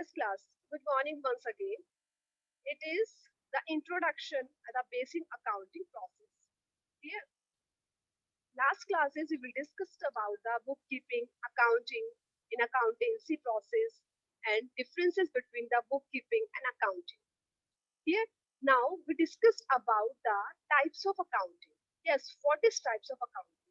Yes, class. Good morning once again. It is the introduction and the basic accounting process. Here, last classes we will discussed about the bookkeeping, accounting, in accountancy process, and differences between the bookkeeping and accounting. Here, now we discussed about the types of accounting. Yes, what is types of accounting?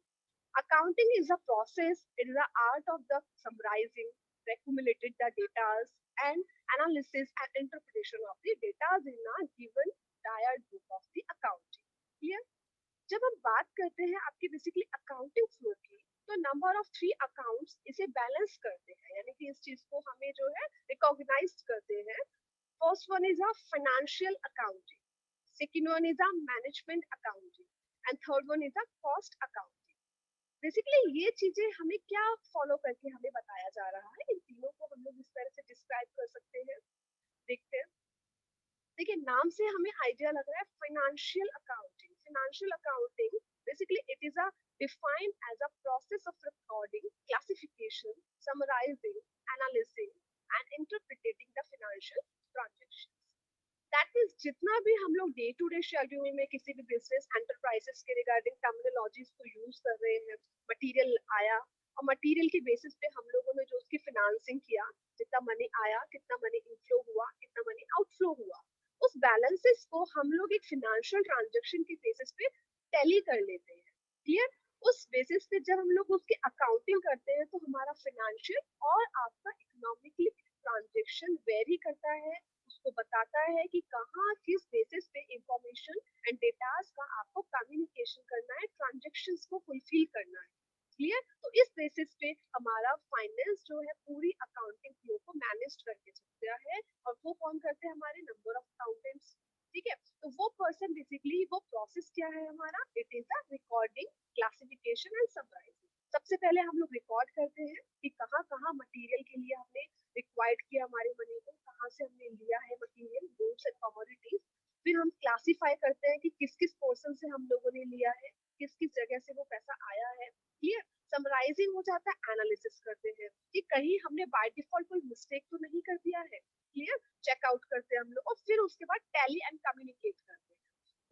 Accounting is a process, it is the art of the summarizing, the accumulated the data and analysis and interpretation of the data in a given tired book of the accounting. Clear? जब हम बात करते हैं आपके basically accounting flow की, तो number of three accounts इसे balance करते हैं, यानी कि इस चीज को हमें जो है रिकॉग्नाइज करते हैं. First one is a financial accounting, second one is a management accounting and third one is a cost accounting. Basically ये चीजें हमें क्या फॉलो करके हमें बताया जा रहा है, इन तीनों को हम लोग इस तरह से डिस्क्राइब कर सकते हैं. देखते हैं. देखिए, नाम से हमें आइडिया लग रहा है financial accounting. Financial accounting basically it is a defined as a process of recording, classification, summarising, analysing and interpreting the financial transactions. That means जितना भी हम लोग डे टू डे शेड्यूल में किसी भी बिजनेस एंटरप्राइजेस के रिगार्डिंग टर्मिनोलॉजीज को use कर रहे हैं, मटेरियल आया और मटेरियल के बेसिस पे हम लोगों ने जो उसकी फाइनेंसिंग किया, जितना मनी आया, कितना मनी इनफ्लो हुआ, कितना मनी आउटफ्लो हुआ, उस बैलेंसेस को हम लोग एक फाइनेंशियल ट्रांजैक्शन के बेसिस पे टैली कर लेते हैं. क्लियर? उस बेसिस पे जब हम लोग उसकी अकाउंटिंग करते हैं तो हमारा फाइनेंशियल और आपका इकोनॉमिकली ट्रांजैक्शन वेरी करता है, उसको बताता है कि कहाँ किस बेसिस पे इंफॉर्मेशन एंड डेटास का आपको कम्युनिकेशन करना है, ट्रांजैक्शंस को फुलफिल करना है. क्लियर? तो इस बेसिस पे हमारा फाइनेंस जो है पूरी अकाउंटिंग फ्लो को मैनेज करके चलता है, और वो कौन करते हैं? हमारे नंबर ऑफ अकाउंटेंट्स. ठीक है, तो वो पर्सन बेसिकली वो प्रोसेस क्या है हमारा? It is a recording, classification and summarising. सबसे पहले हम लोग रिकॉर्ड करते हैं कि कहाँ कहाँ मटेरियल के लिए हमने रिक्वायर्ड किया हमारे मनी को, कहाँ से हमने लिया है मटेरियल, गुड्स एंड कमोडिटीज. फिर हम क्लासिफाई करते हैं कि किस किस पोर्शन से हम लोगों ने लिया है, किस किस जगह से वो पैसा आया है. क्लियर? समराइजिंग हो जाता है, एनालिसिस करते हैं कि कहीं हमने बाय डिफॉल्ट कोई मिस्टेक तो नहीं कर दिया है. क्लियर? चेकआउट करते हैं हम लोग, और फिर उसके बाद टैली एंड कम्युनिकेट करते हैं.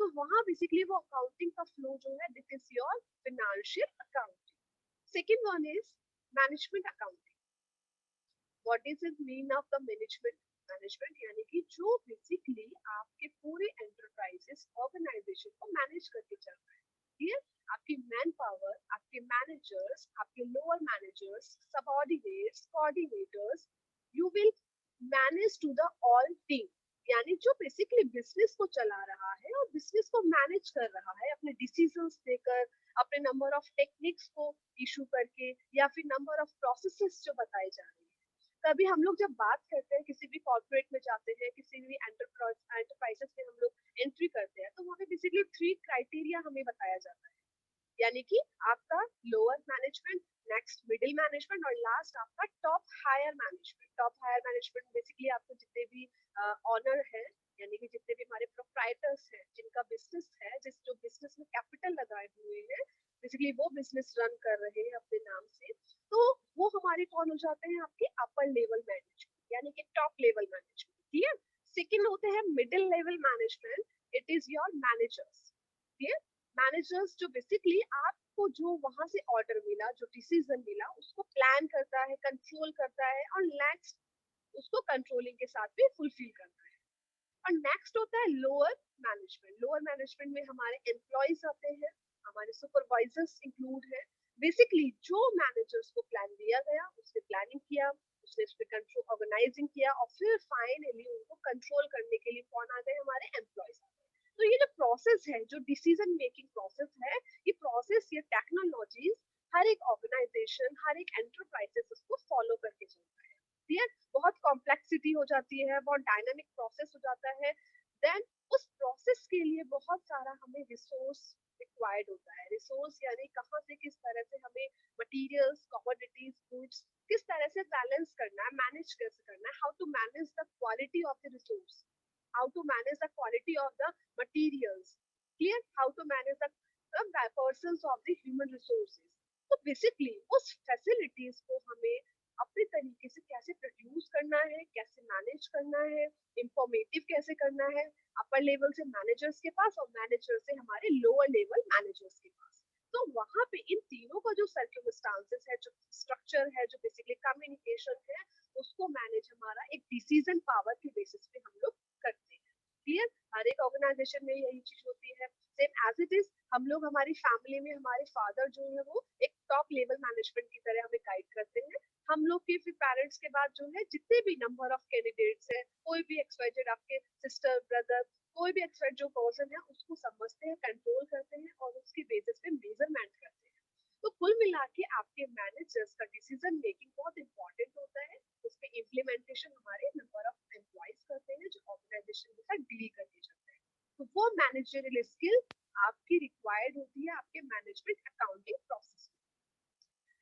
तो वहां बेसिकली वो अकाउंटिंग का फ्लो जो है, this is your financial accounting. Second one is management accounting. What is it mean of the management? Management यानी कि जो बेसिकली आपके पूरे एंटरप्राइजेस ऑर्गेनाइजेशन को मैनेज करके चल रहा है. क्लियर? आपकी मैन पावर, आपके मैनेजर्स, आपके lower managers, subordinates, coordinators, you will manage to the all team. यानी जो बेसिकली बिजनेस को चला रहा है और बिजनेस को मैनेज कर रहा है अपने डिसीजंस लेकर, अपने नंबर ऑफ टेक्निक्स को इशू करके, या फिर नंबर ऑफ प्रोसेसेस जो बताए जा रहे हैं. तभी हम लोग जब बात करते हैं, किसी भी कॉर्पोरेट में जाते हैं, किसी भी एंटरप्राइजेस में हम लोग एंट्री करते हैं, तो वहाँ पे बेसिकली थ्री क्राइटेरिया हमें बताया जाता है. यानी कि आपका lower management, next middle management, और लास्ट आपका top higher management. Top higher management basically आपको जितने भी ऑनर है, यानी कि जितने भी हमारे प्रोप्राइटर्स हैं, जिनका बिजनेस है, जिस जो बिजनेस में कैपिटल लगाए हुए हैं, बेसिकली वो बिजनेस रन कर रहे हैं अपने नाम से, तो वो हमारे कौन हो जाते हैं? आपके अपर लेवल मैनेजमेंट, यानी कि top level management. Clear? Second होते हैं middle level management, it is your managers. Clear? Managers जो बेसिकली आपको जो वहां से ऑर्डर मिला, जो डिसीजन मिला, उसको प्लान करता है, कंट्रोल करता है, और नेक्स्ट उसको कंट्रोलिंग के साथ भी फुलफिल करता है. और नेक्स्ट होता है लोअर मैनेजमेंट. लोअर मैनेजमेंट में हमारे एम्प्लॉयज आते हैं, हमारे सुपरवाइजर्स इंक्लूड है. बेसिकली जो मैनेजर्स को प्लान दिया गया, उसने प्लानिंग किया, उसने उस पर कंट्रोल ऑर्गेनाइजिंग किया, और फिर फाइनली उनको कंट्रोल करने के लिए कौन आ गए? हमारे एम्प्लॉयज. तो ये जो प्रोसेस है, जो डिसीजन मेकिंग प्रोसेस है, ये प्रोसेस, ये टेक्नोलॉजीज हर एक ऑर्गेनाइजेशन, हर एक एंटरप्राइजेस उसको फॉलो करके चलता है. क्लियर? बहुत कॉम्प्लेक्सिटी हो जाती है, बहुत डायनामिक प्रोसेस हो जाता है. देन उस प्रोसेस के लिए बहुत सारा हमें रिसोर्स रिक्वायर्ड होता है. रिसोर्स यानी कहाँ से किस तरह से हमें मटेरियल्स, कमोडिटीज, गुड्स किस तरह से बैलेंस करना है, मैनेज कैसे करना है, how to manage the quality of the resource, how to manage the quality of the materials. Clear? How to manage the persons of the human resources. तो basically उस फैसिलिटीज को हमें अपने तरीके से कैसे प्रोड्यूस करना करना है, कैसे मैनेज करना है, इंफॉर्मेटिव कैसे करना है, अपर लेवल से मैनेजर्स के पास और मैनेजर से हमारे लोअर लेवल मैनेजर्स के पास। तो वहां पे इन तीनों का जो सर्कमस्टांसेस है, जो स्ट्रक्चर है, जो बेसिकली कम्युनिकेशन है, उसको मैनेज हमारा एक डिसीजन पावर के बेसिस पे हम लोग करते हैं। क्लियर? हर एक ऑर्गेनाइजेशन में यही चीज होती है। सेम एज इट इज हम लोग हमारी फैमिली में हमारे फादर जो है वो एक टॉप लेवल मैनेजमेंट की तरह हमें गाइड करते हैं। हम लोग के फिर पेरेंट्स के बाद जो है जितने भी नंबर ऑफ कैंडिडेट्स है, कोई भी एक्सवाइजेड आपके सिस्टर ब्रदर, कोई भी एक्सवाइड जो पर्सन है उसको समझते हैं, कंट्रोल करते हैं और उसकी बेसिस पे मेजरमेंट करते हैं। तो कुल मिला के आपके मैनेजर्स का डिसीजन मेकिंग बहुत इंपॉर्टेंट होता है। उसके इम्प्लीमेंटेशन हमारे नंबर ऑफ एम्प्लॉइज करते हैं जो ऑर्गेनाइजेशन के साथ डील करके चलते हैं। तो वो मैनेजरियल स्किल आपकी रिक्वायर्ड होती है आपके मैनेजमेंट अकाउंटिंग प्रोसेस में।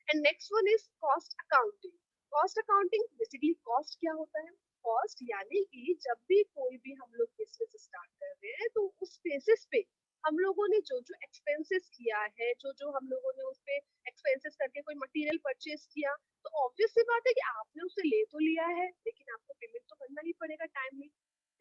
And next one is cost accounting. Cost accounting basically cost क्या होता है? कॉस्ट यानी कि जब भी कोई भी हम लोग बिजनेस स्टार्ट कर रहे हैं तो उस बेसिस पे हम लोगों ने जो जो एक्सपेंसेस किया है, जो जो हम लोगों ने उस पे एक्सपेंसेस करके कोई मटेरियल परचेज किया, तो ऑब्वियस सी बात है कि आपने उसे ले तो लिया है लेकिन आपको पेमेंट तो करना ही पड़ेगा टाइमली।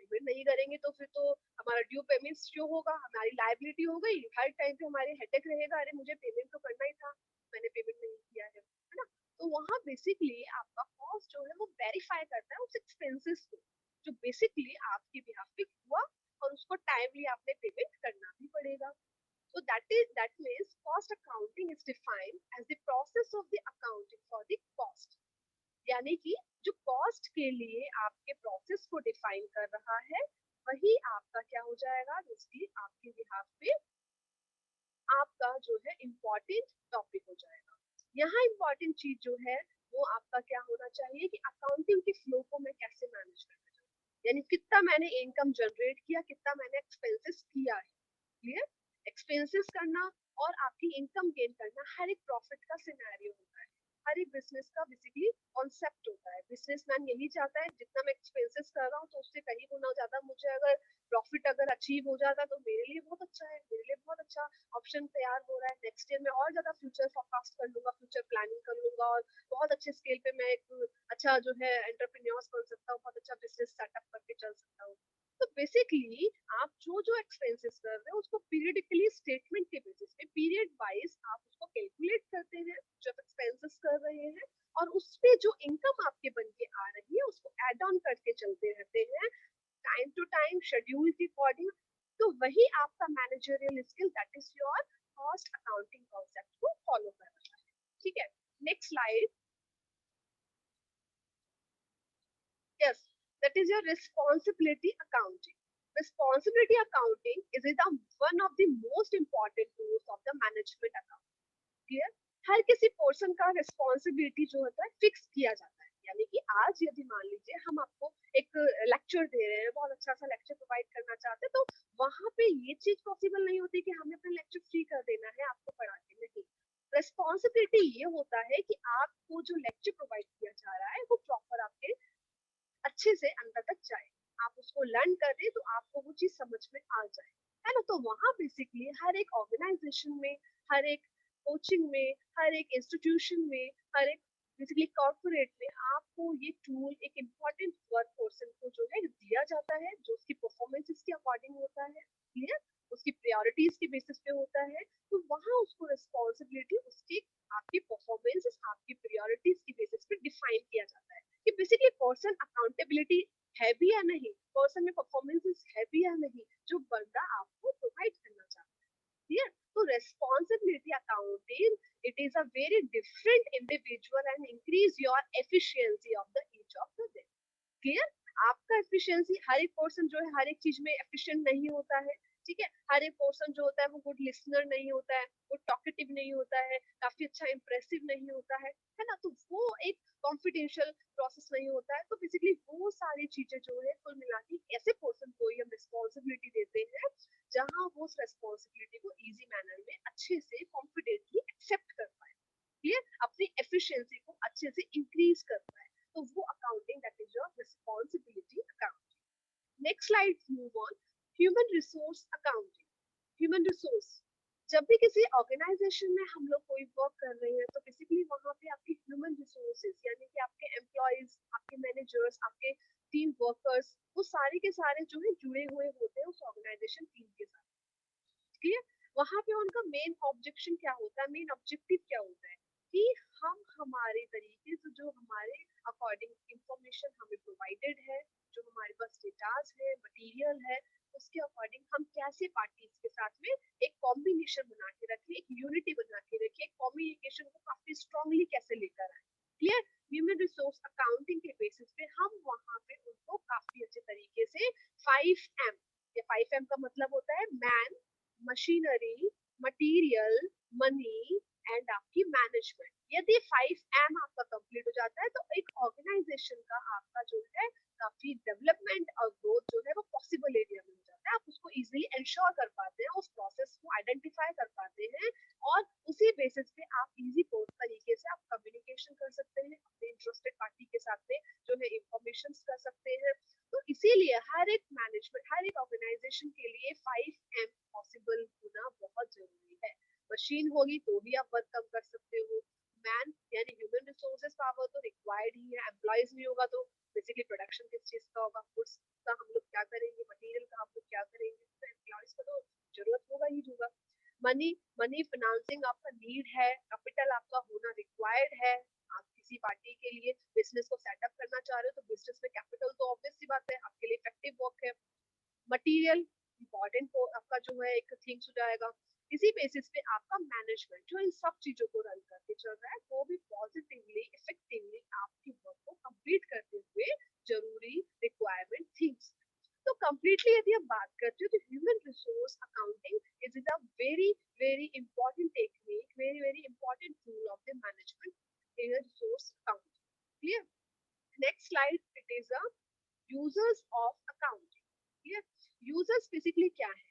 पेमेंट नहीं करेंगे तो फिर तो हमारा ड्यू पेमेंट शो होगा, हमारी लाइबिलिटी हो गई, हर टाइम पे हमारे हेडेक रहेगा, अरे मुझे पेमेंट तो करना ही था, मैंने पेमेंट नहीं किया है ना। तो वहाँ बेसिकली आपका कॉस्ट जो है वो वेरीफाई करता है उस एक्सपेंसेस को जो बेसिकली आपके बिहाफ पे हुआ और उसको टाइमली आपने पेमेंट करना भी पड़ेगा। So that means cost accounting is defined as the process of the accounting for the cost। यानी कि जो कॉस्ट के लिए आपके प्रोसेस को डिफाइन कर रहा है वही आपका क्या हो जाएगा, जिसकी आपके बिहाफ पे आपका जो है इम्पोर्टेंट टॉपिक हो जाएगा। यहाँ इम्पोर्टेंट चीज जो है वो आपका क्या होना चाहिए कि अकाउंटिंग के फ्लो को मैं कैसे मैनेज करना चाहिए, यानी कितना मैंने इनकम जनरेट किया, कितना मैंने एक्सपेंसेस किया है। क्लियर? एक्सपेंसेस करना और आपकी इनकम गेन करना हर एक प्रॉफिट का सिनेरियो होता है, हर एक बिजनेस का बेसिकली कॉन्सेप्ट होता है। बिजनेसमैन यही चाहता है जितना मैं एक्सपेंसेस कर रहा हूँ तो उससे कहीं गुना ज्यादा मुझे अगर प्रॉफिट अगर अचीव हो जाता तो मेरे लिए बहुत अच्छा है, मेरे लिए बहुत अच्छा ऑप्शन तैयार हो रहा है। नेक्स्ट ईयर में और ज्यादा फ्यूचर फोरकास्ट कर लूंगा, फ्यूचर प्लानिंग कर लूंगा और बहुत अच्छे स्केल पे मैं एक अच्छा जो है एंटरप्रेन्योर्स बन सकता हूँ, बहुत अच्छा बिजनेस सेटअप करके चल सकता हूँ। तो बेसिकली आप जो जो एक्सपेंसेस कर रहे हो उसको पीरियडिकली स्टेटमेंट के बेसिस पे पीरियड वाइज आप उसको कैलकुलेट करते हैं जो एक्सपेंसेस कर रहे हैं और उस पे जो इनकम आपके बन के आ रही है उसको एड ऑन करके चलते रहते हैं टाइम टू टाइम शेड्यूल के अकॉर्डिंग। तो वही आपका managerial skill that is your cost accounting concept को फॉलो कर रहा है। ठीक है, next slide. Yes, that is your responsibility accounting. Responsibility accounting is the one of the most important tools of the management account. Clear? हर किसी portion का responsibility जो होता है फिक्स किया जाता है। यानी कि आज यदि मान लीजिए हम आपको एक लेक्चर दे रहे हैं, बहुत अच्छा सा लेक्चर प्रोवाइड करना चाहते हैं, तो वहां पे ये चीज पॉसिबल नहीं होती कि हमें अपना लेक्चर फ्री कर देना है आपको पढ़ा के, नहीं। रिस्पॉन्सिबिलिटी ये होता है कि आपको जो लेक्चर प्रोवाइड किया जा रहा है वो प्रॉपर आपके अच्छे से अंदर तक जाए, आप उसको लर्न कर रहे तो आपको वो चीज समझ में आ जाए, है ना। तो वहां बेसिकली हर एक ऑर्गेनाइजेशन में, हर एक कोचिंग में, हर एक इंस्टीट्यूशन में, हर एक बेसिकली कॉर्पोरेट में आपको ये टूल एक इम्पोर्टेंट वर्क पर्सन को जो है दिया जाता है जो उसकी परफॉर्मेंस के अकॉर्डिंग होता है। क्लियर? उसकी प्रायोरिटीज के बेसिस पे होता है। तो वहां उसको रिस्पॉन्सिबिलिटी उसकी आपकी परफॉर्मेंस आपकी प्रायोरिटीज के बेसिस पे डिफाइन किया जाता है कि बेसिकली पर्सन अकाउंटेबिलिटी है भी या नहीं, पर्सन में परफॉर्मेंस है भी या नहीं, जो बंदा आपको प्रोवाइड करना चाहता है। क्लियर? तो responsibility accounting it is a very different individual and increase your efficiency of the each of the day. Clear? आपका एफिशिएंसी, हर एक पर्सन जो है हर एक चीज में एफिशिएंट नहीं होता है। ठीक है, हर एक पर्सन जो होता है वो गुड लिसनर नहीं होता है, वो टॉकेटिव नहीं होता है, काफी अच्छा इंप्रेसिव नहीं होता है ना। तो वो एक कॉन्फिडेंशियल प्रोसेस नहीं होता है। तो बेसिकली वो सारी चीजें जो है कुल मिला के ऐसे पर्सन को ही हम रिस्पॉन्सिबिलिटी देते हैं जहां वो उस रिस्पॉन्सिबिलिटी को इजी मैनर में अच्छे से कॉन्फिडेंटली एक्सेप्ट कर पाए। क्लियर? अपनी एफिशिएंसी को अच्छे से इंक्रीज कर पाए। तो वो accounting that is your responsibility accounting. Next slide, move on. Human resource accounting. Human resource जब भी किसी ऑर्गेनाइजेशन में हम लोग कोई वर्क कर रहे हैं तो बेसिकली वहाँ पे आपकी ह्यूमन रिसोर्सेज यानी कि आपके एम्प्लॉयज, आपके मैनेजर्स, आपके टीम वर्कर्स, वो सारे के सारे जो है जुड़े हुए होते हैं उस ऑर्गेनाइजेशन टीम के साथ। क्लियर? वहां पे उनका मेन ऑब्जेक्शन क्या होता है, मेन ऑब्जेक्टिव क्या होता है कि हम हमारे तरीके से जो हमारे अकॉर्डिंग इंफॉर्मेशन हमें प्रोवाइडेड है, जो हमारे पास डेटाज है, मटेरियल है, उसके अकॉर्डिंग हम कैसे पार्टीज के साथ में एक कॉम्बिनेशन बना के रखें, एक यूनिटी बना के रखें, एक कम्युनिकेशन को काफी स्ट्रांगली कैसे लेकर आए। क्लियर? ह्यूमन रिसोर्स अकाउंटिंग के बेसिस पे हम वहां पे उनको काफी अच्छे तरीके से 5M, ये 5M का मतलब होता है man, machinery, material, money and आपकी मैनेजमेंट। यदि 5M आपका कंप्लीट हो जाता है तो एक ऑर्गेनाइजेशन का आपका जो है काफी डेवलपमेंट और ग्रोथ जो है वो पॉसिबल एरिया में हो जाता है। आप उसको इजीली इंश्योर कर पाते हैं, उस प्रोसेस को आइडेंटिफाई कर पाते हैं और उसी बेसिस पे आप इजी तरीके से आप कम्युनिकेशन कर सकते हैं अपने इंटरेस्टेड पार्टी के साथ में, जो है इंफॉर्मेशन कर सकते हैं। तो इसीलिए हर एक मैनेजमेंट, हर एक ऑर्गेनाइजेशन के लिए 5M पॉसिबल होना बहुत जरूरी है। मशीन होगी तो भी आप वर्क कम कर सकते हो, मैन यानी ह्यूमन रिसोर्सेज पावर तो रिक्वायर्ड ही है, एम्प्लॉयज नहीं होगा तो बेसिकली प्रोडक्शन किस चीज का होगा, गुड्स का हम लोग क्या करेंगे, मटेरियल का हम लोग क्या करेंगे, तो एम्प्लॉयज को तो जरूरत होगा ही होगा। मनी, मनी फाइनेंसिंग आपका नीड है, कैपिटल आपका होना रिक्वायर्ड है। आप किसी पार्टी के लिए बिजनेस को सेटअप करना चाह रहे हो तो बिजनेस में कैपिटल तो ऑब्वियस सी बात है आपके लिए इफेक्टिव वर्क है। मटेरियल इंपॉर्टेंट को आपका जो है एक थिंग्स हो जाएगा। इसी बेसिस पे आपका मैनेजमेंट जो इन सब चीजों को रन करके चल रहा है वो भी पॉजिटिवली इफेक्टिवली आपकी वर्क को कंप्लीट करते हुए जरूरी रिक्वायरमेंट थिंग्स। तो कंप्लीटली यदि आप बात करते हो तो human resource accounting is a very very important technique, very very important tool of the management human resource accounting. Clear? Next slide, it is a users of accounting. Clear? Users basically क्या है,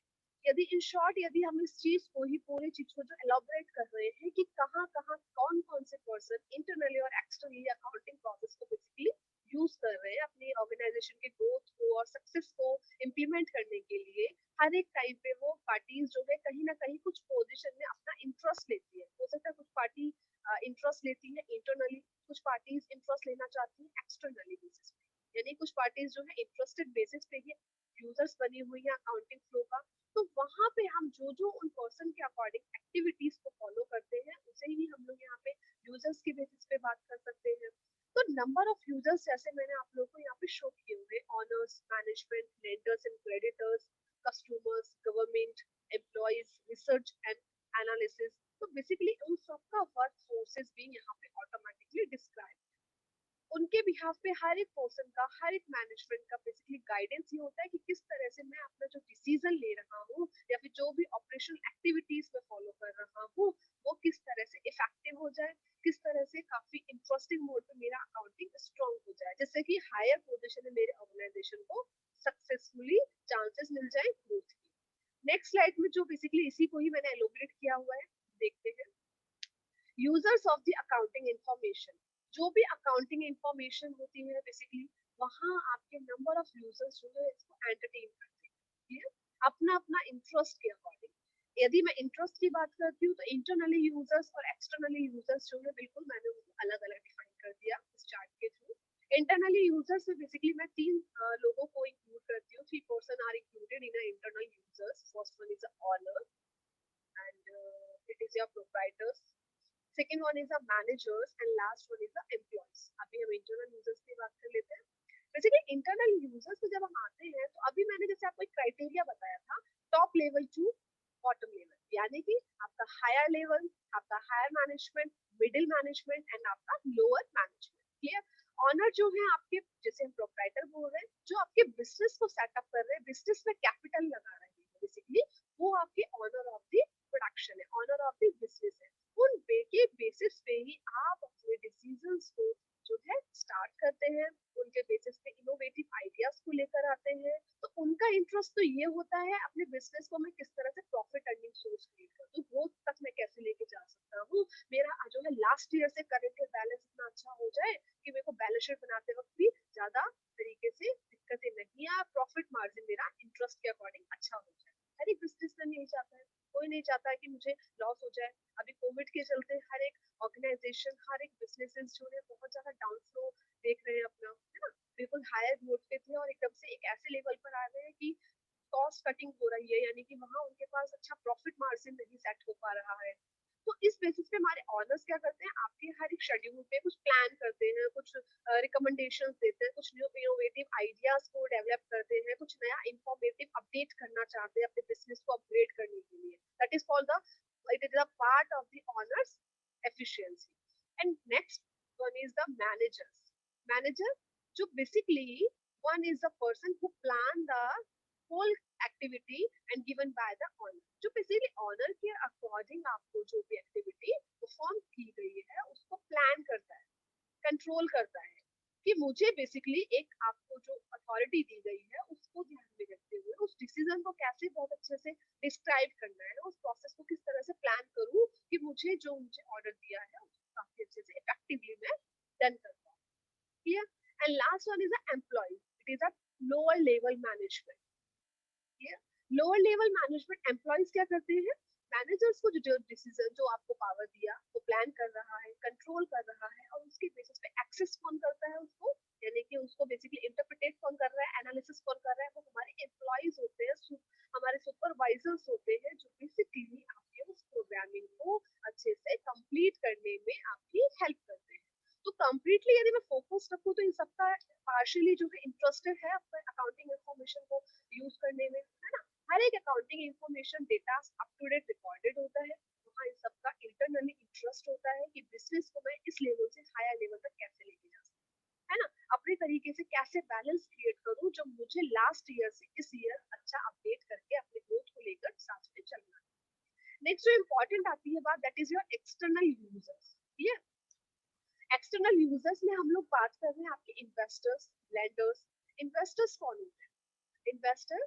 यदि in short यदि हम इस चीज को ही पूरी चीज को जो एलोबरेट कर रहे हैं कि कहाँ कहाँ कौन कौन से पर्सन इंटरनली और एक्सटर्नली अकाउंटिंग प्रोसेस को बेसिकली यूज कर रहे हैं अपनी ऑर्गेनाइजेशन के ग्रोथ को और सक्सेस को इम्प्लीमेंट करने के लिए। हर एक टाइम पे वो पार्टीज जो है कहीं ना कहीं कुछ पोजिशन में अपना इंटरेस्ट लेती है, हो सकता है कुछ पार्टी इंटरेस्ट लेती है इंटरनली, कुछ पार्टीज इंटरेस्ट लेना चाहती है एक्सटर्नली बेसिस पे, यानी कुछ पार्टीज जो है इंटरेस्टेड बेसिस पे ही यूजर्स बनी हुई है अकाउंटिंग फ्लो का। तो वहां पे हम जो जो उन पर्सन के अकॉर्डिंग एक्टिविटीज को फॉलो करते हैं उसे ही हम लोग यहाँ पे यूजर्स के बेसिस पे बात कर सकते हैं। तो नंबर ऑफ यूजर्स जैसे मैंने आप लोगों को यहाँ पे शो किए हुए, honours, management, lenders and creditors, customers, government, employees, research and analysis. तो बेसिकली उन सबका वर्क फोर्सेस भी यहाँ पे ऑटोमेटिकली डिस्क्राइब, उनके बिहाफ पे हर एक पर्सन का, हर एक मैनेजमेंट का बेसिकली गाइडेंस ये होता है कि किस तरह से मैं अपना जो डिसीजन ले रहा हूँ या फिर जो भी ऑपरेशनल एक्टिविटीज में फॉलो कर रहा हूँ वो किस तरह से इफेक्टिव हो जाए, किस तरह से काफी इंटरेस्टिंग मोड पे मेरा अकाउंटिंग स्ट्रॉन्ग हो जाए, जिससे कि हायर पोजीशन में मेरे ऑर्गेनाइजेशन को सक्सेसफुली चांसेस मिल जाए ग्रोथ की। नेक्स्ट स्लाइड में जो बेसिकली इसी को ही मैंने एलोबरेट किया हुआ है, देखते हैं। Users of the accounting information, जो भी अकाउंटिंग इंफॉर्मेशन होती है बेसिकली वहाँ आपके नंबर ऑफ यूजर्स जो है इसको एंटरटेन करते हैं। क्लियर? अपना अपना इंटरेस्ट के अकॉर्डिंग। यदि मैं इंटरेस्ट की बात करती हूँ तो इंटरनली यूजर्स और एक्सटर्नली यूजर्स जो है बिल्कुल मैंने उनको अलग अलग डिफाइन कर दिया इस चार्ट के थ्रू। इंटरनली यूजर्स में बेसिकली मैं तीन लोगों को इंक्लूड करती हूँ, 3 person are included in internal users. First one is a owner and it is your proprietors. Second one is the managers and last one is the employees. अभी हम internal users की बात कर लेते हैं। बेसिकली इंटरनल यूजर्स में जब हम आते हैं तो अभी मैंने जैसे आपको एक क्राइटेरिया बताया था, top level to bottom level, यानी कि आपका हायर लेवल, आपका higher management, middle management and आपका लोअर मैनेजमेंट। क्लियर? ऑनर जो है आपके, जैसे हम प्रोप्राइटर बोल रहे हैं, जो आपके बिजनेस को सेटअप कर रहे हैं, बिजनेस में कैपिटल लगा रहे हैं बेसिकली, वो आपके ऑनर ऑफ द प्रोडक्शन है, ऑनर ऑफ द बिजनेस है। उन के बेसिस पे ही आप अपने डिसीजंस को जो है स्टार्ट करते हैं, उनके बेसिस पे इनोवेटिव आइडियाज को लेकर आते हैं। तो उनका इंटरेस्ट तो ये होता है अपने बिजनेस को मैं किस तरह से प्रॉफिट अर्निंग सोर्स क्रिएट करूँ, तो ग्रोथ तक मैं कैसे लेके जा सकता हूँ, मेरा जो है लास्ट ईयर से करेंट बैलेंस इतना अच्छा हो जाए कि मेरे को बैलेंस शीट बनाते वक्त भी ज्यादा तरीके से दिक्कतें नहीं आए, प्रॉफिट मार्जिन मेरा इंटरेस्ट के अकॉर्डिंग अच्छा हो जाए। हर एक बिजनेसमैन यही चाहता है, कोई नहीं चाहता है कि मुझे हायर ग्रोथ पे थे और एकदम से एक ऐसे लेवल पर आ गए हैं कि कॉस्ट कटिंग हो रही है, यानी कि वहां उनके पास अच्छा प्रॉफिट मार्जिन नहीं सेट हो पा रहा है। तो इस बेसिस पे हमारे ऑनर्स क्या करते हैं, आपके हर एक शेड्यूल पे कुछ प्लान करते हैं, कुछ रिकमेंडेशंस देते हैं, कुछ न्यू इनोवेटिव आइडियाज को डेवलप करते हैं, कुछ नया इंफॉर्मेटिव अपडेट करना चाहते हैं अपने बिजनेस को अपग्रेड करने के लिए। That is called the, it is a part of the honours efficiency. And next one is the managers. Manager, जो basically one is the person who plan the whole activity and given by the owner. जो basically owner के according आपको जो भी activity perform की गई है उसको plan करता है, कंट्रोल करता है, कि मुझे बेसिकली एक आपको जो अथॉरिटी दी गई है उसको ध्यान में रखते हुए उस डिसीजन को कैसे बहुत अच्छे से डिस्क्राइब करना है, उस प्रोसेस को किस तरह से प्लान करूं कि मुझे ऑर्डर दिया है उसको काफी अच्छे से इफेक्टिवली मैं डन कर पाऊं। Clear? And last one is a employ, it is a lower level management. Lower level management employees क्या करते हैं, मैनेजर्स को जो डिसीजन जो आपको पावर दिया वो प्लान कर रहा है, कंट्रोल कर रहा है, और उसके बेसिस पे एक्सेस कौन करता है उसको, यानी कि उसको बेसिकली इंटरप्रिटेट कौन कर रहा है, एनालिसिस कौन कर रहा है, वो हमारे एम्प्लॉयज होते हैं, हमारे सुपरवाइजर्स होते हैं, जो बेसिकली आपके उस प्रोग्रामिंग को अच्छे से कंप्लीट करने में आपकी हेल्प करते हैं। तो कंप्लीटली यदि मैं फोकस रखूं तो इन सबका पार्शियली जो है इंटरेस्टेड है अपने अकाउंटिंग इंफॉर्मेशन को यूज करने में, है ना। हर एक accounting information data up to date recorded होता है, वहाँ इन सबका इंटरनली इंटरेस्ट होता है कि बिजनेस को मैं इस लेवल से हायर लेवल तक कैसे लेके जा सकूं, है ना, अपने तरीके से कैसे बैलेंस क्रिएट करूं जो मुझे लास्ट ईयर से इस ईयर अच्छा अपडेट करके अपने ग्रोथ को लेकर साथ में चलना है। नेक्स्ट जो इंपॉर्टेंट आती है बात, that is your external users. ये एक्सटर्नल यूजर्स में हम लोग बात कर रहे हैं आपके इन्वेस्टर्स, लेंडर्स। इन्वेस्टर्स कौन होते हैं? इन्वेस्टर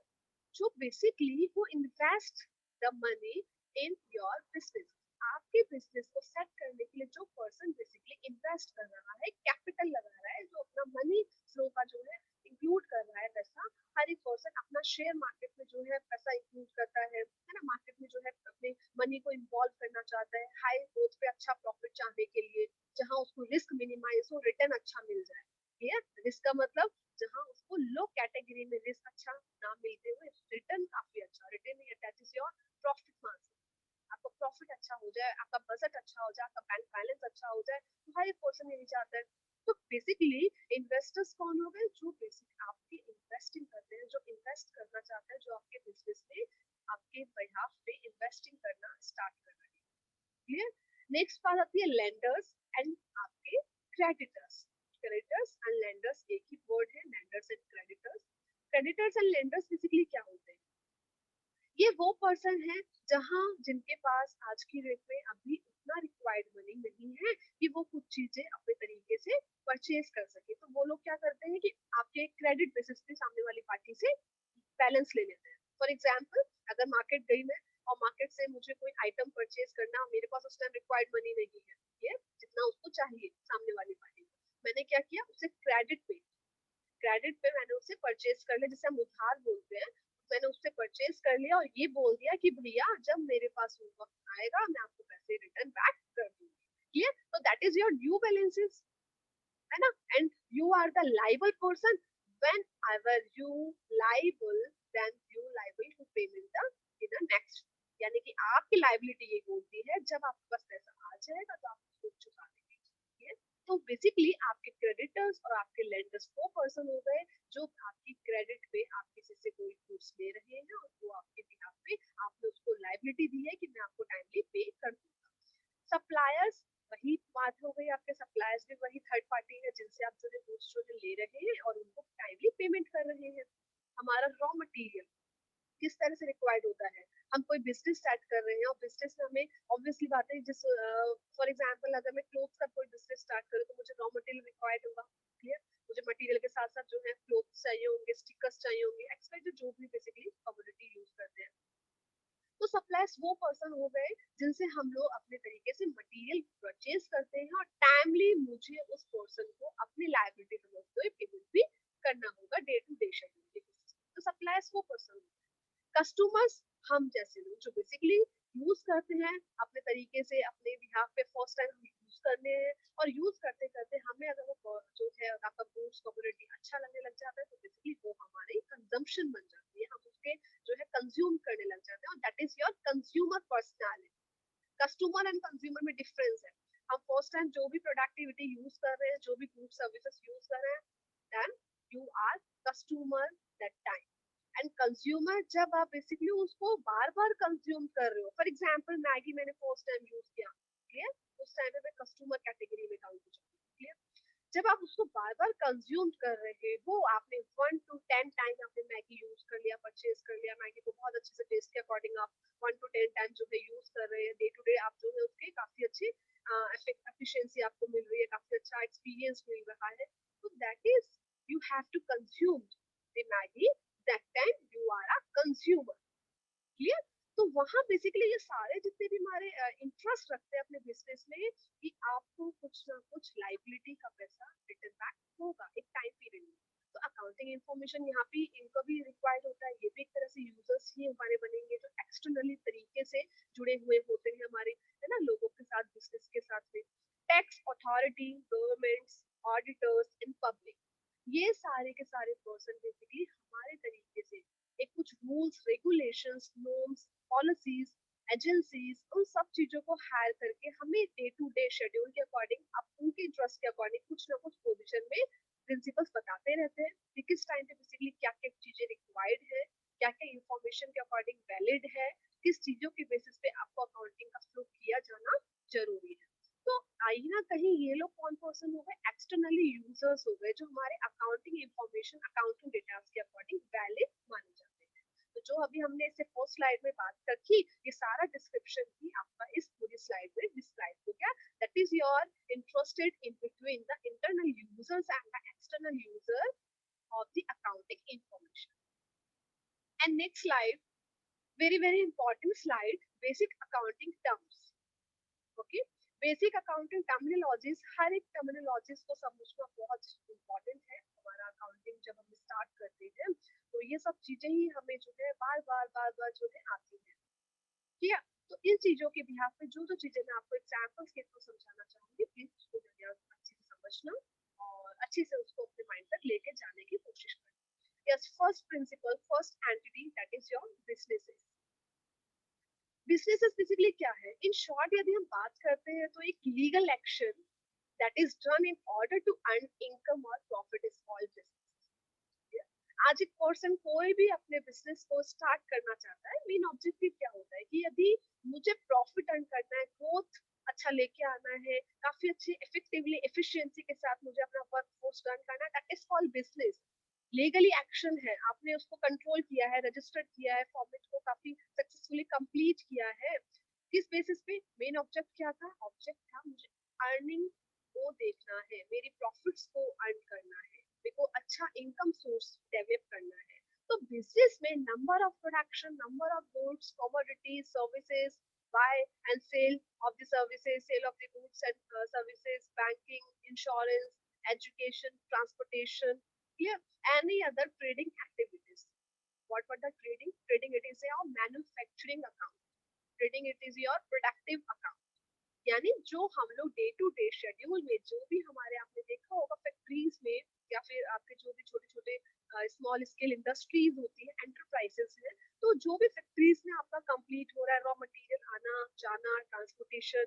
जो बेसिकली वो invest the money in your business, आपके बिजनेस को सेट करने के लिए जो पर्सन बेसिकली इन्वेस्ट कर रहा है, कैपिटल लगा रहा है, जो अपना मनी फ्लो का जो है इंक्लूड कर रहा है पैसा, हर एक पर्सन अपना शेयर मार्केट में जो है पैसा इंक्लूड करता है ना, मार्केट में जो है अपने मनी को इन्वॉल्व करना चाहता है हाई ग्रोथ पे अच्छा प्रॉफिट चाहने के लिए, जहां उसको रिस्क मिनिमाइज हो, रिटर्न अच्छा मिल जाए। क्लियर? रिस्क का मतलब जहां उसको लो कैटेगरी में रिस्क अच्छा ना मिलते हुए रिटर्न काफी अच्छा, return that is your profit margin, आपका प्रॉफिट अच्छा हो जाए, आपका बजट अच्छा हो जाए, आपका बैंक बैलेंस अच्छा हो जाए, तो हर एक पर्सन यही चाहता है। तो बेसिकली इन्वेस्टर्स कौन हो गए, जो बेसिक आपकी इन्वेस्टिंग करते हैं, जो इन्वेस्ट करना चाहते हैं, जो आपके बिजनेस में आपके बिहाफ पे इन्वेस्टिंग करना स्टार्ट कर रहे हैं। क्लियर? नेक्स्ट बात आती है लेंडर्स एंड आपके क्रेडिटर्स। क्रेडिटर्स एंड लेंडर्स एक ही वर्ड है, lenders and creditors. Creditors and lenders basically क्या होते हैं, ये वो पर्सन है जहां जिनके पास आज की डेट में अभी उतना रिक्वायर्ड मनी नहीं है कि वो कुछ चीजें अपने तरीके से परचेज कर सके, तो वो लोग क्या करते हैं कि आपके क्रेडिट बेसिस पे सामने वाली पार्टी से बैलेंस ले लेते हैं। फॉर एग्जाम्पल, अगर मार्केट गई मैं और मार्केट से मुझे कोई आइटम परचेज करना, मेरे पास उस टाइम रिक्वायर्ड मनी नहीं है, ये जितना उसको चाहिए सामने वाली पार्टी को, मैंने क्या किया, उसे क्रेडिट पे मैंने उससे परचेज कर लिया, जिसे हम उधार बोलते हैं। मैंने उससे परचेज कर लिया और ये बोल दिया कि भैया जब मेरे पास वो वक्त आएगा मैं आपको पैसे रिटर्न बैक कर दूंगी। क्लियर? तो that is your due balances, है ना, and you are the liable person, whenever you liable, then you liable to payment the in the next, यानी कि आपकी लाइबिलिटी ये होती है जब आपके पास पैसा आ जाएगा तो आप उसको चुका देंगे। तो बेसिकली आपके क्रेडिटर्स और आपके लेंडर्स वो पर्सन हो गए जो आपकी क्रेडिट पे आप किसी से कोई गुड्स ले रहे हैं और वो आपके बिहाफ पे आपने उसको लाइबिलिटी दी है कि मैं आपको टाइमली पे कर दूंगा। सप्लायर्स, वही बात हो गई, आपके सप्लायर्स भी वही थर्ड पार्टी है जिनसे आप जो गुड्स जो ले रहे हैं और उनको टाइमली पेमेंट कर रहे हैं। हमारा रॉ मटेरियल किस तरह से रिक्वायर्ड होता है, हम कोई बिजनेस स्टार्ट कर रहे हैं और बिजनेस में हमें ऑब्वियसली बात है, जिस फॉर एग्जांपल अगर मैं क्लोथ्स का कोई बिजनेस स्टार्ट करूँ तो मुझे रॉ मटेरियल रिक्वायर्ड होगा। क्लियर? मुझे मटेरियल के साथ साथ जो है क्लोथ्स चाहिए होंगे, स्टिकर्स चाहिए होंगे, एक्सपेक्ट जो भी बेसिकली कमोडिटी यूज करते हैं। तो सप्लायर्स वो पर्सन हो गए जिनसे हम लोग अपने तरीके से मटेरियल परचेज करते हैं और टाइमली मुझे उस पर्सन को अपनी लायबिलिटी समझते हुए पेमेंट भी करना होगा डे टू डे शेड्यूल के बेसिस पे। तो सप्लायर्स वो पर्सन। कस्टमर्स हम जैसे लोग जो बेसिकली यूज करते हैं अपने तरीके से, अपने बिहाफ पे फर्स्ट टाइम यूज करने हैं, और यूज करते करते हमें अगर वो जो है आपका गुड्स कमोडिटी अच्छा लगने लग जाता है, तो बेसिकली वो हमारी कंजम्पशन बन जाती है, हम उसके जो है कंज्यूम करने लग जाते हैं, और that is your consumer personality. Customer and consumer में डिफरेंस है। हम फर्स्ट टाइम जो भी प्रोडक्टिविटी यूज कर रहे हैं, जो भी गुड सर्विसेज यूज कर रहे हैं, then you are customer that time. And consumer जब आप बेसिकली उसको बार बार कंज्यूम कर रहे हो, फॉर एग्जांपल मैगी मैंने फर्स्ट टाइम यूज किया, क्लियर, उस टाइम पे मैं कस्टमर कैटेगरी में काउंट हो जाती हूँ, क्लियर। जब आप उसको बार बार कंज्यूम कर रहे हो, आपने 1 to 10 टाइम आपने मैगी यूज कर लिया, परचेज कर लिया, मैगी को बहुत अच्छे से टेस्ट के अकॉर्डिंग आप 1 to 10 टाइम जो है यूज कर रहे हैं, डे टू डे आप जो है उसके काफी अच्छी एफिशिएंसी आपको मिल रही है, काफी अच्छा एक्सपीरियंस मिल रहा है, तो that is you have to consume the Maggi, that time you are a consumer, clear. तो वहां बेसिकली ये सारे जितने भी हमारे इंटरेस्ट रखते हैं अपने बिजनेस में, कि आपको कुछ ना कुछ लाइबिलिटी का पैसा रिटर्न बैक होगा एक टाइम पीरियड में। तो अकाउंटिंग इन्फॉर्मेशन यहाँ पे इनको भी रिक्वायर्ड होता है, ये भी एक तरह से यूजर्स ही हमारे बनेंगे जो एक्सटर्नली तरीके से जुड़े हुए होते हैं हमारे, है ना, लोगों के साथ, बिजनेस के साथ में। Tax authority, governments, auditors in public, ये सारे के सारे पर्सन बेसिकली हमारे तरीके से एक कुछ rules, regulations, norms, policies, agencies, उन सब चीजों को हायर करके हमें डे टू डे शेड्यूल के अकॉर्डिंग, अब उनके इंटरेस्ट के अकॉर्डिंग कुछ ना कुछ पोजीशन में प्रिंसिपल्स बताते रहते हैं कि किस टाइम पे बेसिकली क्या क्या चीजें रिक्वायर्ड है, क्या क्या इंफॉर्मेशन के अकॉर्डिंग वैलिड है, किस चीजों के बेसिस पे आपको अकाउंटिंग का फ्लो किया जाना जरूरी है। तो कहीं ना कहीं ये लोग कौन पर्सन हो गए, एक्सटर्नली यूजर्स हो गए, जो हमारे अकाउंटिंग इंफॉर्मेशन, अकाउंटिंग डेटा के अकॉर्डिंग वैलिड माने जाते हैं। तो जो अभी हमने इससे फर्स्ट स्लाइड में बात रखी, ये सारा डिस्क्रिप्शन ही आपका इस पूरी स्लाइड में डिस्क्राइब हो गया। That is your interested in between the internal users and the external user of the accounting information. And next slide, very important slide, basic accounting terms, okay. Basic accounting terminologies, हर एक terminologies को समझना बहुत important है हमारा accounting जब हम start करते हैं, तो ये सब चीजें ही हमें जो है बार बार जो है आती है, ठीक है। तो इन चीजों के बिहाफ पे जो जो चीजें मैं आपको एग्जांपल्स के थ्रू समझाना चाहूंगी, प्लीज उसको जो है अच्छे से समझना और अच्छे से उसको अपने माइंड तक लेके जाने की कोशिश करना। Yes, first principle, first entity, that is your businesses. Businesses basically क्या है, इन शॉर्ट यदि हम बात करते हैं तो एक legal action that is done in order to earn income और प्रॉफिट इज कॉल्ड बिजनेस। आज एक पर्सन कोई भी अपने बिजनेस को स्टार्ट करना चाहता है, मेन ऑब्जेक्टिव क्या होता है कि यदि मुझे प्रॉफिट अर्न करना है, ग्रोथ अच्छा लेके आना है, काफी अच्छी इफेक्टिवली एफिशिएंसी के साथ मुझे अपना वर्क फोर्स रन करना है, that is called business. Legally action है, आपने उसको कंट्रोल किया है, रजिस्टर्ड किया है, फॉर्मेट को काफी सक्सेसफुली कंप्लीट किया है। किस बेसिस पे? मेन ऑब्जेक्ट क्या था? ऑब्जेक्ट था मुझे अर्निंग को देखना है, मेरी प्रॉफिट्स को अर्न करना है, मेरे को अच्छा इनकम सोर्स डेवलप करना है। तो बिजनेस में number of production, number of goods, commodities, services, buy and sale of the services, sale of the goods and services, banking, insurance, education, transportation, clear, any other trading activities. What were the trading? Trading, it is your manufacturing account. Trading, it is your productive account. यानी जो हम लोग day to day schedule में जो भी हमारे, आपने देखा होगा फैक्ट्रीज में या फिर आपके जो भी छोटे छोटे स्मॉल स्केल इंडस्ट्रीज होती है, एंटरप्राइजेस है, तो जो भी फैक्ट्रीज में आपका कंप्लीट हो रहा है, रॉ मटेरियल आना जाना, ट्रांसपोर्टेशन,